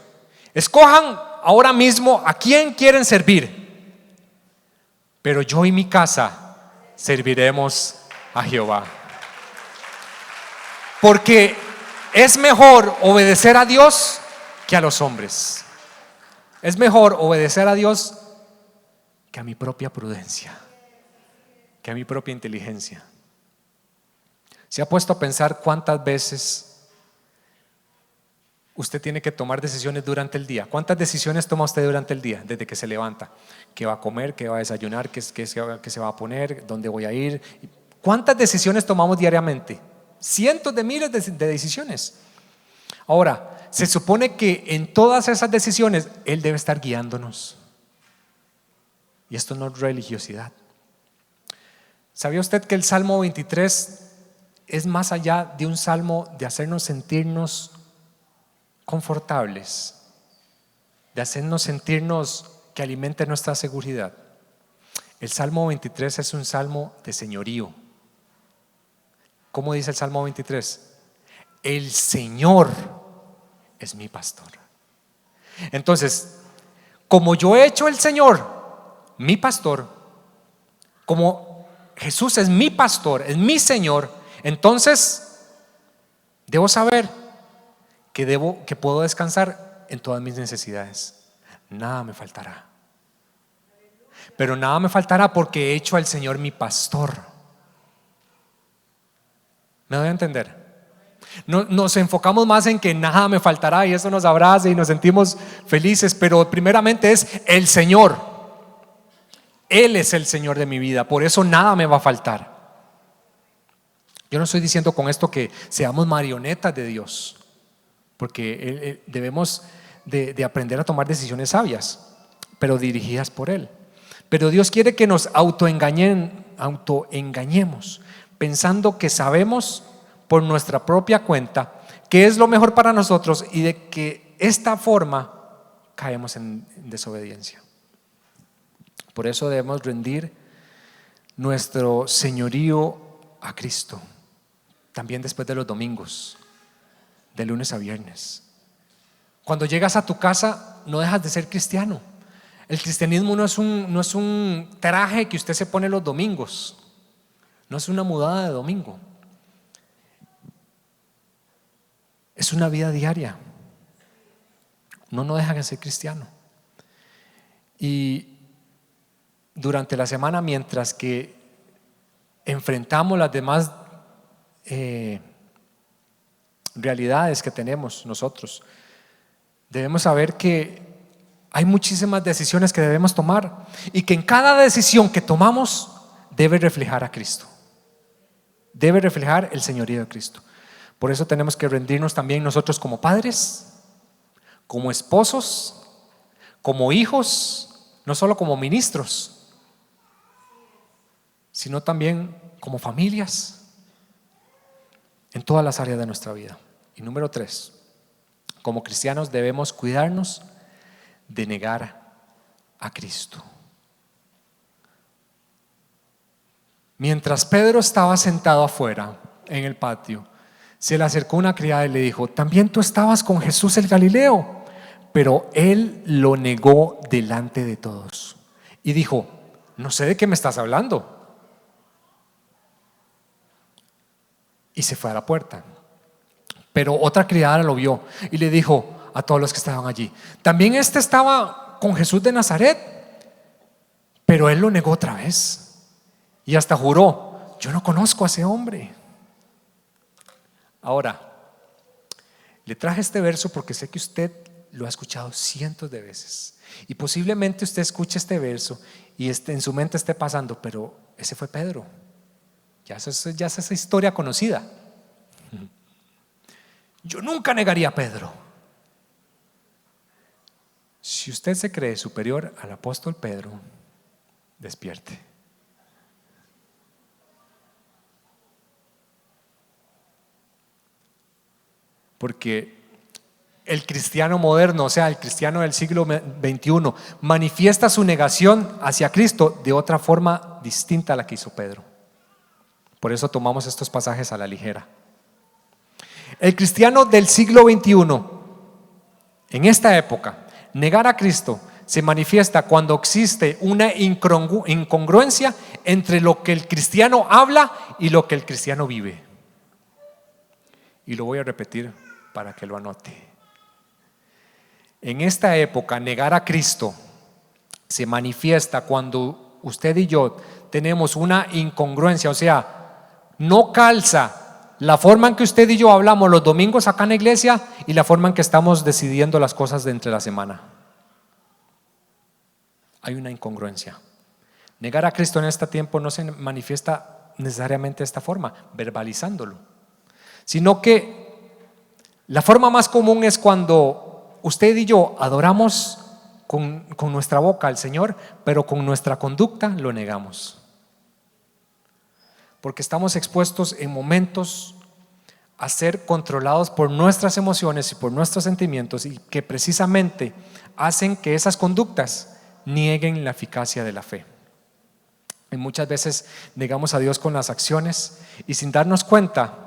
Escojan ahora mismo a quién quieren servir, pero yo y mi casa serviremos a Jehová. Porque es mejor obedecer a Dios que a los hombres. Es mejor obedecer a Dios que a mi propia prudencia, que a mi propia inteligencia. ¿Se ha puesto a pensar cuántas veces usted tiene que tomar decisiones durante el día? ¿Cuántas decisiones toma usted durante el día? Desde que se levanta: ¿qué va a comer? ¿Qué va a desayunar? ¿Qué se va a poner? ¿Dónde voy a ir? ¿Cuántas decisiones tomamos diariamente? Cientos de miles de decisiones. Ahora, se supone que en todas esas decisiones Él debe estar guiándonos. Y esto no es religiosidad. ¿Sabía usted que el Salmo 23 es más allá de un salmo de hacernos sentirnos confortables, de hacernos sentirnos que alimente nuestra seguridad? El Salmo 23 es un salmo de señorío. ¿Cómo dice el Salmo 23? El Señor es mi pastor. Entonces, como yo he hecho el Señor mi pastor, como Jesús es mi pastor, es mi Señor, entonces debo saber que puedo descansar en todas mis necesidades. Nada me faltará. Pero nada me faltará porque he hecho al Señor mi pastor. ¿Me doy a entender? Nos enfocamos más en que nada me faltará y eso nos abraza y nos sentimos felices, pero primeramente es el Señor. Él es el Señor de mi vida, por eso nada me va a faltar. Yo no estoy diciendo con esto que seamos marionetas de Dios, porque debemos de aprender a tomar decisiones sabias, pero dirigidas por Él. Pero Dios quiere que nos autoengañemos, pensando que sabemos por nuestra propia cuenta qué es lo mejor para nosotros y de que esta forma caemos en desobediencia. Por eso debemos rendir nuestro señorío a Cristo, también después de los domingos, de lunes a viernes. Cuando llegas a tu casa, no dejas de ser cristiano. El cristianismo no es un traje que usted se pone los domingos, no es una mudada de domingo, es una vida diaria. Uno no deja de ser cristiano. Y durante la semana, mientras que enfrentamos las demás realidades que tenemos nosotros, debemos saber que hay muchísimas decisiones que debemos tomar y que en cada decisión que tomamos debe reflejar a Cristo, debe reflejar el señorío de Cristo. Por eso tenemos que rendirnos también nosotros como padres, como esposos, como hijos, no solo como ministros, sino también como familias, en todas las áreas de nuestra vida. Y número 3, como cristianos debemos cuidarnos de negar a Cristo. Mientras Pedro estaba sentado afuera en el patio, se le acercó una criada y le dijo: ¿también tú estabas con Jesús el Galileo? pero él lo negó delante de todos y dijo: no sé de qué me estás hablando. Y se fue a la puerta. Pero otra criada lo vio y le dijo a todos los que estaban allí: también este estaba con Jesús de Nazaret. Pero él lo negó otra vez y hasta juró: yo no conozco a ese hombre. Ahora, le traje este verso porque sé que usted lo ha escuchado cientos de veces y posiblemente usted escuche este verso y en su mente esté pasando: pero ese fue Pedro. Ya es esa historia conocida. Yo nunca negaría a Pedro. Si usted se cree superior al apóstol Pedro, despierte. Porque el cristiano moderno, o sea, el cristiano del siglo XXI, manifiesta su negación hacia Cristo de otra forma distinta a la que hizo Pedro. Por eso tomamos estos pasajes a la ligera. El cristiano del siglo XXI, en esta época, negar a Cristo se manifiesta cuando existe una incongruencia entre lo que el cristiano habla y lo que el cristiano vive. Y lo voy a repetir para que lo anote. En esta época, negar a Cristo se manifiesta cuando usted y yo tenemos una incongruencia, o sea, no calza la forma en que usted y yo hablamos los domingos acá en la iglesia y la forma en que estamos decidiendo las cosas de entre la semana. Hay una incongruencia. Negar a Cristo en este tiempo no se manifiesta necesariamente de esta forma, verbalizándolo, sino que la forma más común es cuando usted y yo adoramos con nuestra boca al Señor, pero con nuestra conducta lo negamos. Porque estamos expuestos en momentos a ser controlados por nuestras emociones y por nuestros sentimientos, y que precisamente hacen que esas conductas nieguen la eficacia de la fe. Y muchas veces negamos a Dios con las acciones y sin darnos cuenta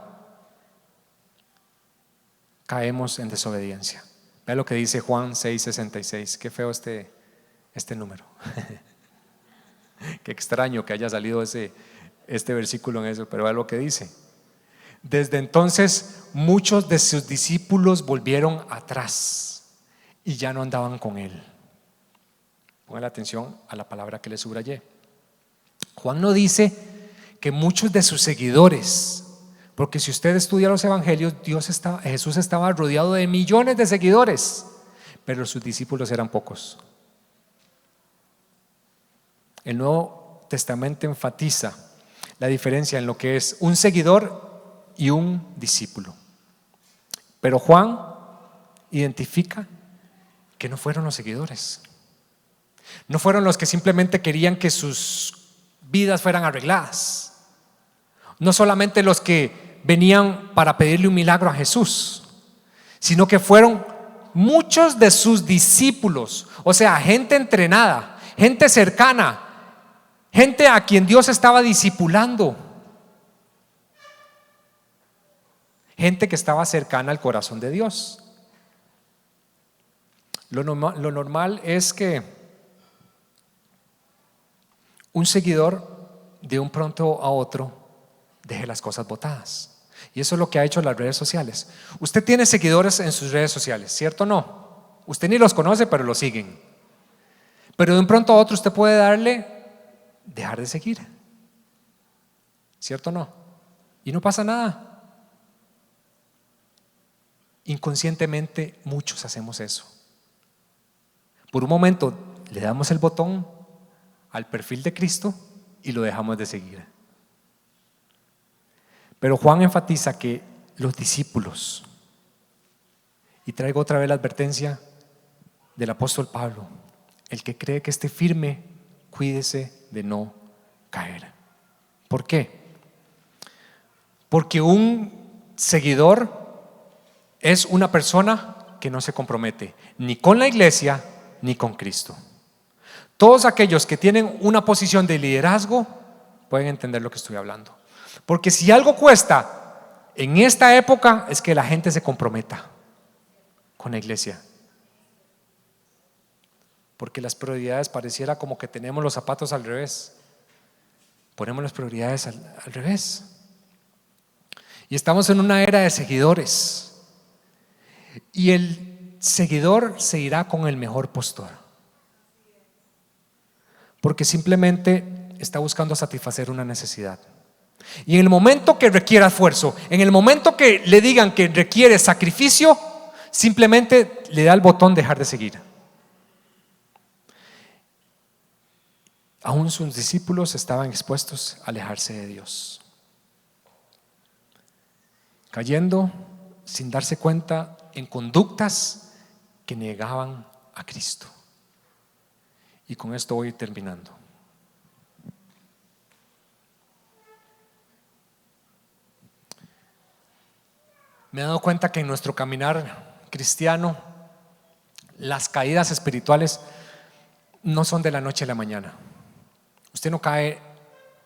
caemos en desobediencia. Vea lo que dice Juan 6:66. Qué feo este número. Qué extraño que haya salido este versículo en eso, pero vea lo que dice: desde entonces muchos de sus discípulos volvieron atrás y ya no andaban con él. Pongan la atención a la palabra que le subrayé. Juan no dice que muchos de sus seguidores, porque si usted estudia los evangelios, Jesús estaba rodeado de millones de seguidores, pero sus discípulos eran pocos. El Nuevo Testamento enfatiza la diferencia en lo que es un seguidor y un discípulo. Pero Juan identifica que no fueron los seguidores, no fueron los que simplemente querían que sus vidas fueran arregladas, no solamente los que venían para pedirle un milagro a Jesús, sino que fueron muchos de sus discípulos, o sea, gente entrenada, gente cercana, gente a quien Dios estaba discipulando, gente que estaba cercana al corazón de Dios. Lo normal es que un seguidor de un pronto a otro deje las cosas botadas. Y eso es lo que ha hecho las redes sociales. Usted tiene seguidores en sus redes sociales, ¿cierto o no? Usted ni los conoce, pero los siguen. Pero de un pronto a otro usted puede dejar de seguir, ¿cierto o no? Y no pasa nada. Inconscientemente muchos hacemos eso. Por un momento le damos el botón al perfil de Cristo y lo dejamos de seguir. Pero Juan enfatiza que los discípulos, y traigo otra vez la advertencia del apóstol Pablo: el que cree que esté firme, cuídese de no caer. ¿Por qué? Porque un seguidor es una persona que no se compromete ni con la iglesia ni con Cristo. Todos aquellos que tienen una posición de liderazgo pueden entender lo que estoy hablando. Porque si algo cuesta en esta época es que la gente se comprometa con la iglesia. porque las prioridades pareciera como que tenemos los zapatos al revés. Ponemos las prioridades al revés. Y estamos en una era de seguidores. Y el seguidor se irá con el mejor postor, porque simplemente está buscando satisfacer una necesidad. Y en el momento que requiera esfuerzo, en el momento que le digan que requiere sacrificio, simplemente le da el botón dejar de seguir. Aún sus discípulos estaban expuestos a alejarse de Dios, cayendo sin darse cuenta en conductas que negaban a Cristo. Y con esto voy terminando. Me he dado cuenta que en nuestro caminar cristiano, las caídas espirituales no son de la noche a la mañana. Usted no cae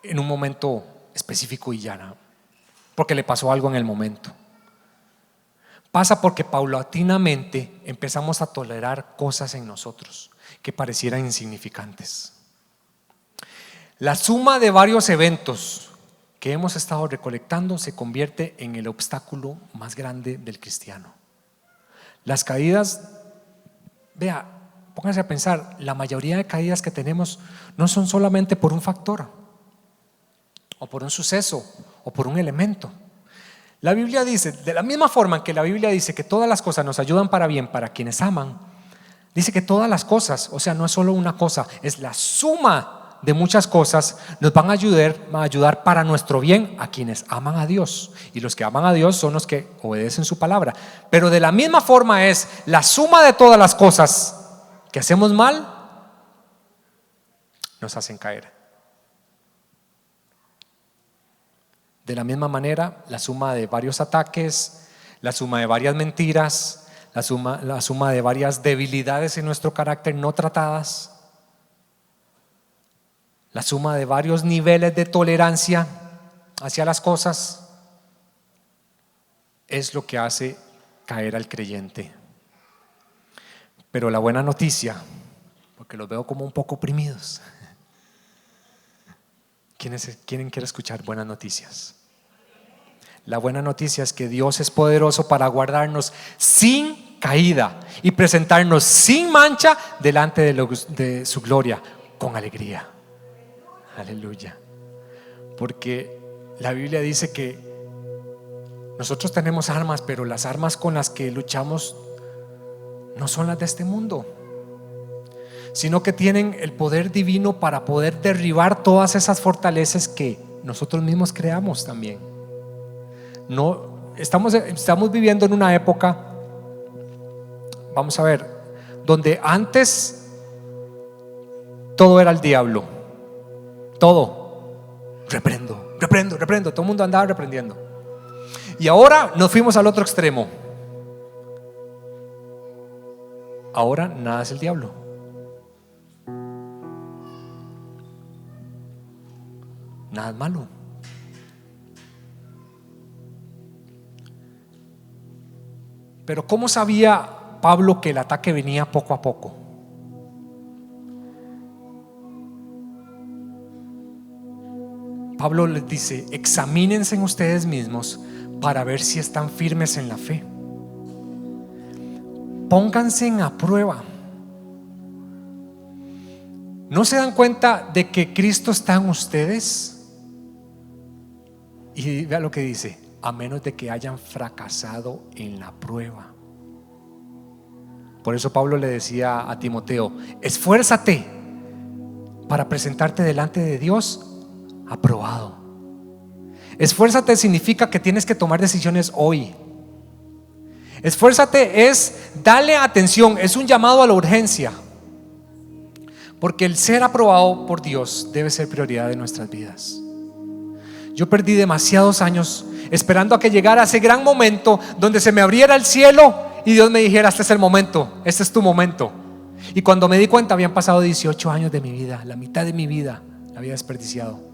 en un momento específico y ya, ¿no?, porque le pasó algo en el momento. Pasa porque paulatinamente empezamos a tolerar cosas en nosotros que parecieran insignificantes. La suma de varios eventos que hemos estado recolectando se convierte en el obstáculo más grande del cristiano. Las caídas, vea, pónganse a pensar, la mayoría de caídas que tenemos no son solamente por un factor, o por un suceso, o por un elemento. La Biblia dice, de la misma forma que la Biblia dice que todas las cosas nos ayudan para bien para quienes aman, dice que todas las cosas, o sea, no es solo una cosa, es la suma de muchas cosas, nos van a ayudar para nuestro bien a quienes aman a Dios. Y los que aman a Dios son los que obedecen su palabra. Pero de la misma forma es la suma de todas las cosas que hacemos mal, nos hacen caer. De la misma manera, la suma de varios ataques, la suma de varias mentiras, la suma de varias debilidades en nuestro carácter no tratadas, la suma de varios niveles de tolerancia hacia las cosas, es lo que hace caer al creyente. Pero la buena noticia, porque los veo como un poco oprimidos, ¿quién quiere escuchar buenas noticias? La buena noticia es que Dios es poderoso para guardarnos sin caída y presentarnos sin mancha delante de su gloria con alegría. Aleluya. Porque la Biblia dice que nosotros tenemos armas, pero las armas con las que luchamos no son las de este mundo, sino que tienen el poder divino para poder derribar todas esas fortalezas que nosotros mismos creamos también. No, estamos viviendo en una época, vamos a ver, donde antes todo era el diablo. Todo, reprendo, todo el mundo andaba reprendiendo. Y ahora nos fuimos al otro extremo. Ahora nada es el diablo. Nada es malo. Pero ¿cómo sabía Pablo que el ataque venía poco a poco? Pablo les dice: examínense en ustedes mismos para ver si están firmes en la fe. Pónganse a prueba. ¿No se dan cuenta de que Cristo está en ustedes? Y vea lo que dice: a menos de que hayan fracasado en la prueba. Por eso Pablo le decía a Timoteo: esfuérzate para presentarte delante de Dios aprobado. Esfuérzate significa que tienes que tomar decisiones hoy. Esfuérzate es darle atención, es un llamado a la urgencia, porque el ser aprobado por Dios debe ser prioridad de nuestras vidas. Yo perdí demasiados años esperando a que llegara ese gran momento donde se me abriera el cielo y Dios me dijera: este es el momento, este es tu momento. Y cuando me di cuenta, habían pasado 18 años de mi vida, la mitad de mi vida la había desperdiciado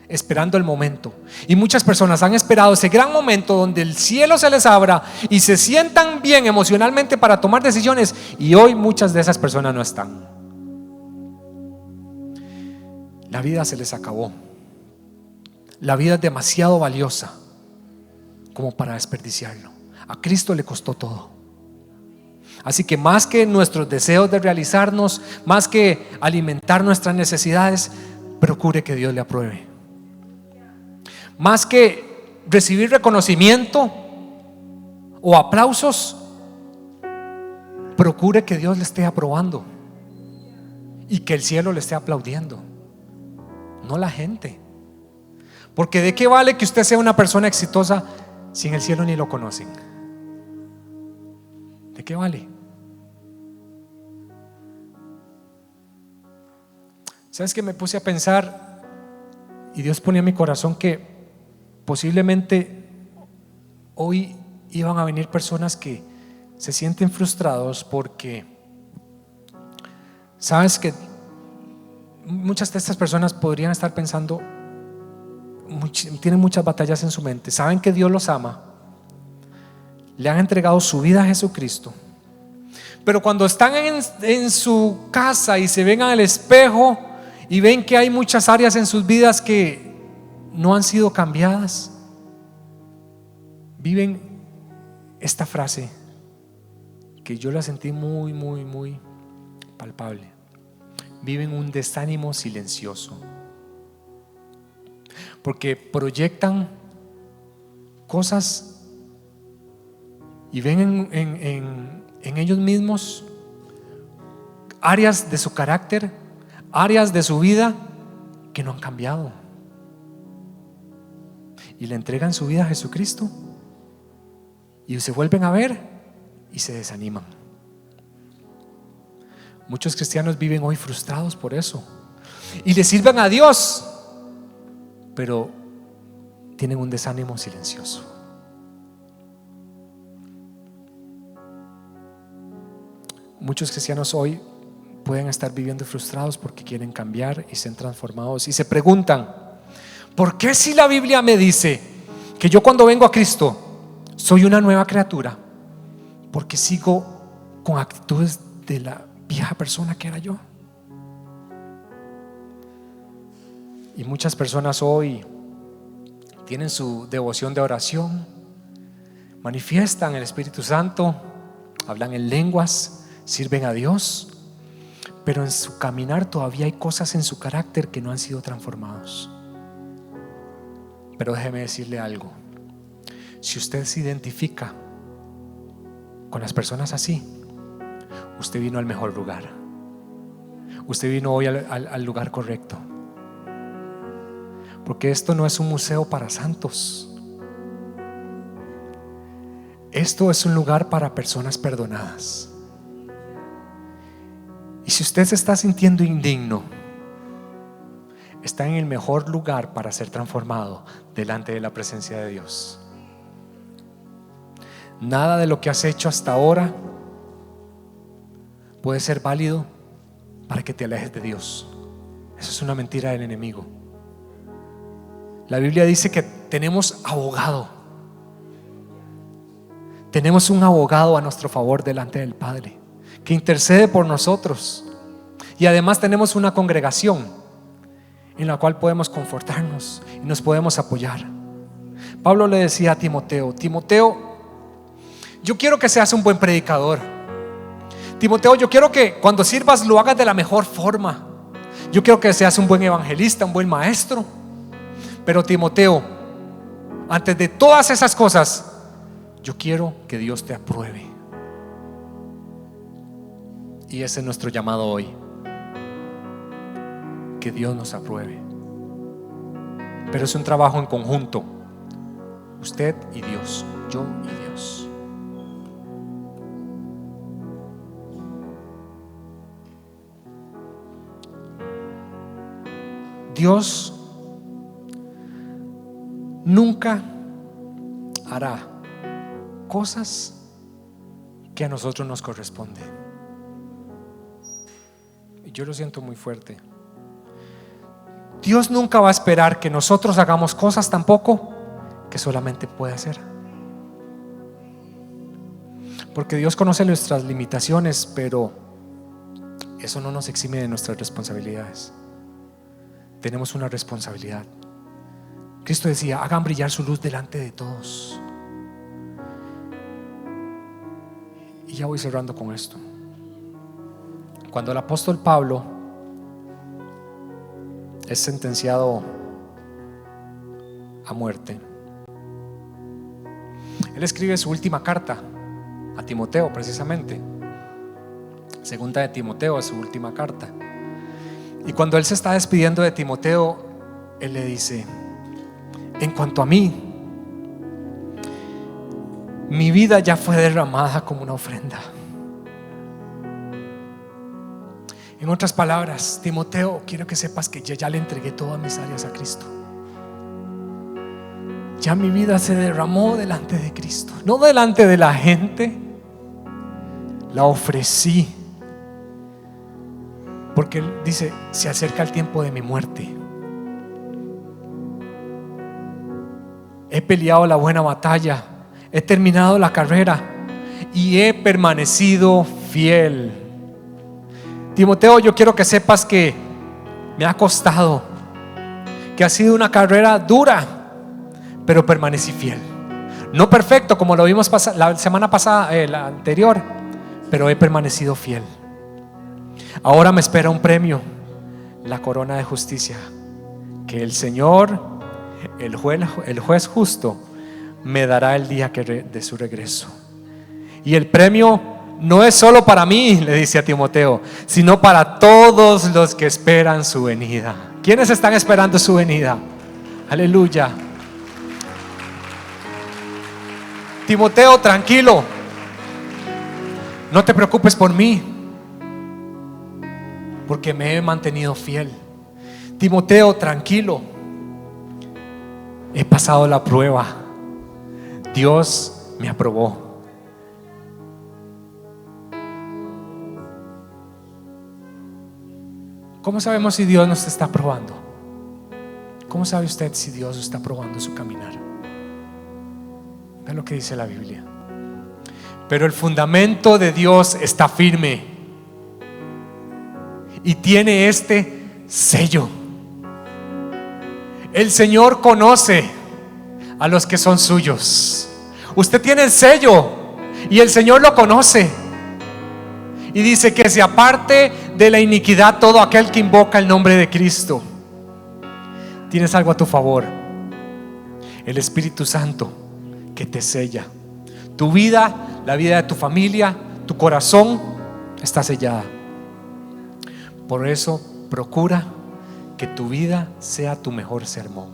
esperando el momento. Y muchas personas han esperado ese gran momento donde el cielo se les abra y se sientan bien emocionalmente para tomar decisiones, y hoy muchas de esas personas no están. la vida se les acabó. La vida es demasiado valiosa como para desperdiciarlo. A Cristo le costó todo. Así que más que nuestros deseos de realizarnos, más que alimentar nuestras necesidades, procure que Dios le apruebe. Más que recibir reconocimiento o aplausos, procure que Dios le esté aprobando y que el cielo le esté aplaudiendo, no la gente. Porque ¿de qué vale que usted sea una persona exitosa si en el cielo ni lo conocen? ¿De qué vale? ¿Sabes qué? Me puse a pensar y Dios ponía en mi corazón que posiblemente hoy iban a venir personas que se sienten frustrados porque sabes que muchas de estas personas podrían estar pensando, tienen muchas batallas en su mente, saben que Dios los ama, le han entregado su vida a Jesucristo, pero cuando están en su casa y se ven al espejo y ven que hay muchas áreas en sus vidas que no han sido cambiadas, viven esta frase que yo la sentí muy palpable: viven un desánimo silencioso, porque proyectan cosas y ven en ellos mismos áreas de su carácter, áreas de su vida que no han cambiado, y le entregan su vida a Jesucristo y se vuelven a ver y se desaniman. Muchos cristianos viven hoy frustrados por eso y le sirven a Dios, pero tienen un desánimo silencioso. Muchos cristianos hoy pueden estar viviendo frustrados porque quieren cambiar y ser transformados y se preguntan: ¿por qué si la Biblia me dice que yo cuando vengo a Cristo soy una nueva criatura? ¿Por qué sigo con actitudes de la vieja persona que era yo? Y muchas personas hoy tienen su devoción de oración, manifiestan el Espíritu Santo, hablan en lenguas, sirven a Dios, pero en su caminar todavía hay cosas en su carácter que no han sido transformados. Pero déjeme decirle algo: si usted se identifica con las personas así, usted vino al mejor lugar. Usted vino hoy al lugar correcto, porque esto no es un museo para santos. Esto es un lugar para personas perdonadas. Y si usted se está sintiendo indigno, está en el mejor lugar para ser transformado delante de la presencia de Dios. Nada de lo que has hecho hasta ahora puede ser válido para que te alejes de Dios. Eso es una mentira del enemigo. La Biblia dice que tenemos abogado. Tenemos un abogado a nuestro favor delante del Padre, que intercede por nosotros. Y además tenemos una congregación en la cual podemos confortarnos y nos podemos apoyar. Pablo le decía a Timoteo: Timoteo, yo quiero que seas un buen predicador. Timoteo, yo quiero que cuando sirvas lo hagas de la mejor forma. Yo quiero que seas un buen evangelista, un buen maestro. Pero Timoteo, antes de todas esas cosas, yo quiero que Dios te apruebe. Y ese es nuestro llamado hoy: que Dios nos apruebe. Pero es un trabajo en conjunto, usted y Dios, yo y Dios. Dios nunca hará cosas que a nosotros nos corresponden. Y yo lo siento muy fuerte. Dios nunca va a esperar que nosotros hagamos cosas tampoco que solamente puede hacer, porque Dios conoce nuestras limitaciones, pero eso no nos exime de nuestras responsabilidades. tenemos una responsabilidad. Cristo decía: hagan brillar su luz delante de todos. Y ya voy cerrando con esto. Cuando el apóstol Pablo es sentenciado a muerte, él escribe su última carta a Timoteo, precisamente. Segunda de Timoteo es su última carta. Y cuando él se está despidiendo de Timoteo, él le dice: en cuanto a mí, mi vida ya fue derramada como una ofrenda. En otras palabras, Timoteo, quiero que sepas que yo ya le entregué todas mis áreas a Cristo. Ya mi vida se derramó delante de Cristo, no delante de la gente. La ofrecí, porque Él dice: se acerca el tiempo de mi muerte. He peleado la buena batalla, he terminado la carrera y he permanecido fiel. Timoteo, yo quiero que sepas que me ha costado, que ha sido una carrera dura, pero permanecí fiel. No perfecto como lo vimos la semana pasada, la anterior, pero he permanecido fiel. Ahora me espera un premio, la corona de justicia, que el Señor, el juez justo, me dará el día de su regreso. Y el premio no es solo para mí, le dice a Timoteo, sino para todos los que esperan su venida. ¿Quiénes están esperando su venida? Aleluya. Timoteo, tranquilo, no te preocupes por mí, porque me he mantenido fiel. Timoteo, tranquilo, he pasado la prueba. Dios me aprobó. ¿Cómo sabemos si Dios nos está aprobando? ¿Cómo sabe usted si Dios está aprobando su caminar? Ve lo que dice la Biblia. Pero el fundamento de Dios está firme y tiene este sello: el Señor conoce a los que son suyos. Usted tiene el sello y el Señor lo conoce. Y dice: que se aparte de la iniquidad todo aquel que invoca el nombre de Cristo. Tienes algo a tu favor: el Espíritu Santo que te sella. Tu vida, la vida de tu familia, tu corazón está sellada. Por eso procura que tu vida sea tu mejor sermón,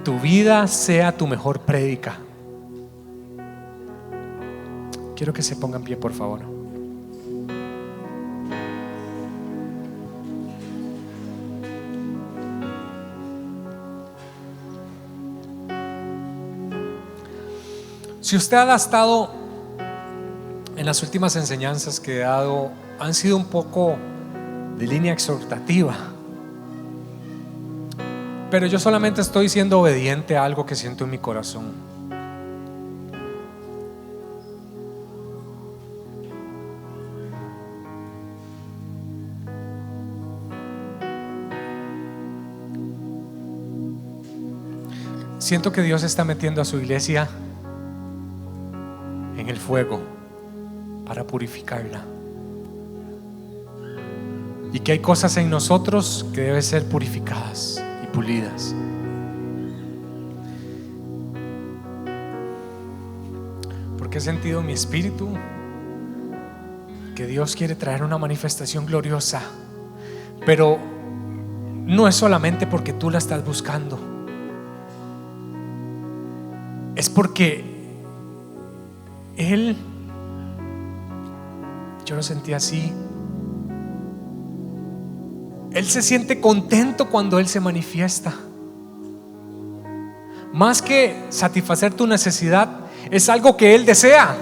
tu vida sea tu mejor prédica. Quiero que se pongan en pie, por favor. Si usted ha estado en las últimas enseñanzas que he dado, han sido un poco de línea exhortativa, pero yo solamente estoy siendo obediente a algo que siento en mi corazón. Siento que Dios está metiendo a su iglesia en el fuego para purificarla, y que hay cosas en nosotros que deben ser purificadas y pulidas. Porque he sentido en mi espíritu que Dios quiere traer una manifestación gloriosa, pero no es solamente porque tú la estás buscando, es porque Él, yo lo sentí así, Él se siente contento cuando Él se manifiesta. Más que satisfacer tu necesidad, es algo que Él desea.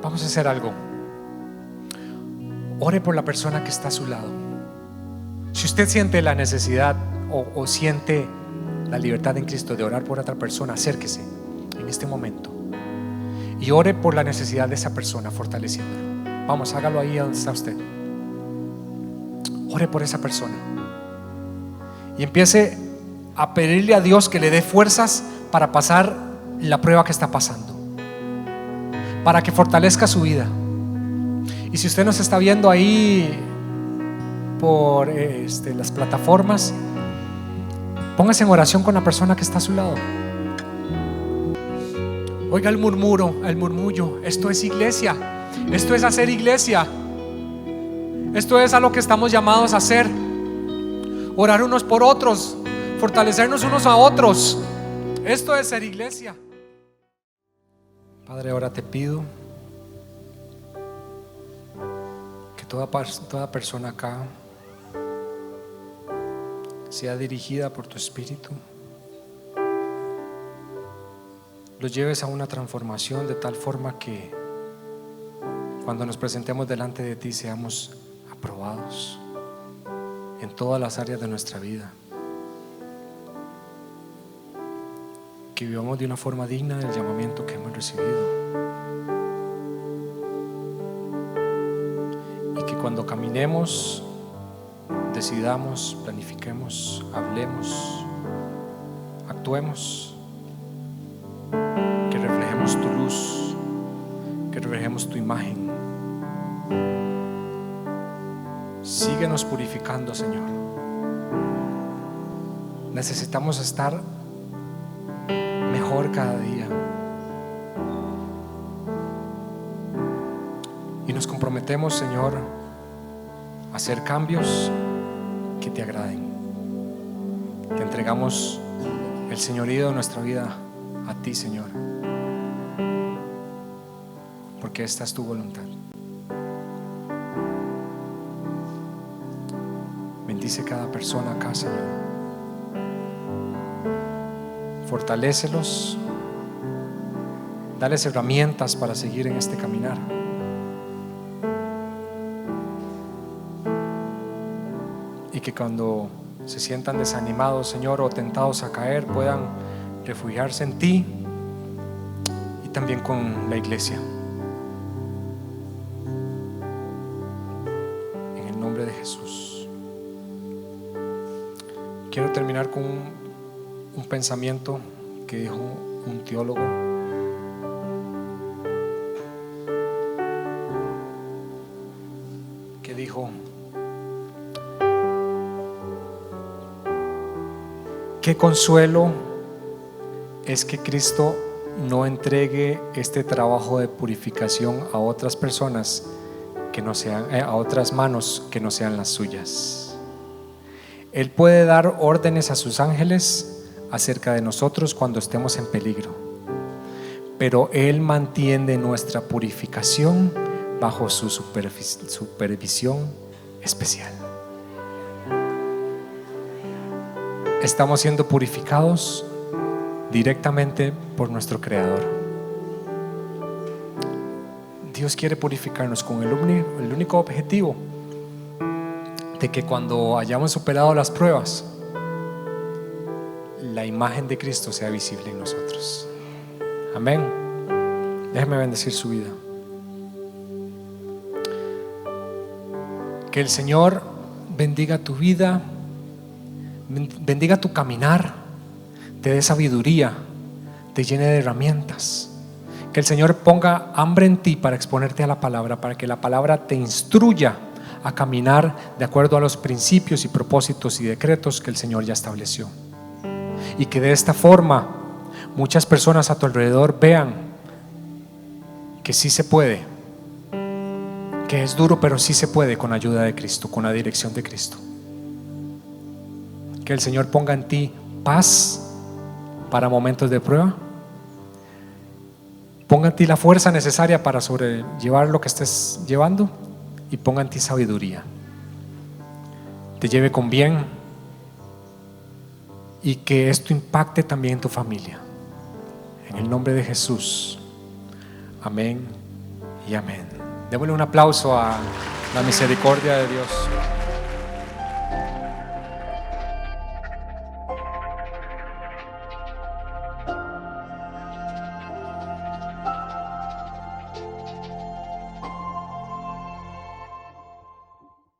Vamos a hacer algo. Ore por la persona que está a su lado. Si usted siente la necesidad o siente la libertad en Cristo de orar por otra persona, acérquese en este momento y ore por la necesidad de esa persona, fortaleciéndolo. Vamos, hágalo ahí donde está usted. Ore por esa persona y empiece a pedirle a Dios que le dé fuerzas para pasar la prueba que está pasando, para que fortalezca su vida. Y si usted nos está viendo ahí por las plataformas, póngase en oración con la persona que está a su lado. Oiga el murmullo. Esto es iglesia. Esto es hacer iglesia. Esto es a lo que estamos llamados a hacer. Orar unos por otros, fortalecernos unos a otros. Esto es ser iglesia. Padre, ahora te pido que toda persona acá sea dirigida por tu Espíritu, los lleves a una transformación de tal forma que cuando nos presentemos delante de ti seamos aprobados en todas las áreas de nuestra vida, que vivamos de una forma digna del llamamiento que hemos recibido, y que cuando caminemos decidamos, planifiquemos, hablemos, actuemos, que reflejemos tu luz, que reflejemos tu imagen. Síguenos purificando, Señor. Necesitamos estar mejor cada día, y nos comprometemos, Señor, a hacer cambios que te agraden. Te entregamos el señorío de nuestra vida a ti, Señor, porque esta es tu voluntad. Bendice cada persona acá, Señor. Fortalécelos, dales herramientas para seguir en este caminar. Y que cuando se sientan desanimados, Señor, o tentados a caer, puedan refugiarse en ti y también con la iglesia. En el nombre de Jesús. Quiero terminar con un pensamiento que dijo un teólogo. Que dijo: qué consuelo es que Cristo no entregue este trabajo de purificación a otras personas que no sean, a otras manos que no sean las suyas. Él puede dar órdenes a sus ángeles acerca de nosotros cuando estemos en peligro, pero Él mantiene nuestra purificación bajo su supervisión especial. Estamos siendo purificados directamente por nuestro Creador. Dios quiere purificarnos con el único objetivo de que cuando hayamos superado las pruebas, la imagen de Cristo sea visible en nosotros. Amén. Déjeme bendecir su vida. Que el Señor bendiga tu vida, bendiga tu caminar, te dé sabiduría, te llene de herramientas. Que el Señor ponga hambre en ti para exponerte a la palabra, para que la palabra te instruya a caminar de acuerdo a los principios y propósitos y decretos que el Señor ya estableció. Y que de esta forma muchas personas a tu alrededor vean que sí se puede, que es duro, pero sí se puede con la ayuda de Cristo, con la dirección de Cristo. Que el Señor ponga en ti paz para momentos de prueba, ponga en ti la fuerza necesaria para sobrellevar lo que estés llevando, y ponga en ti sabiduría, te lleve con bien, y que esto impacte también en tu familia. En el nombre de Jesús. Amén y amén. Démosle un aplauso a la misericordia de Dios.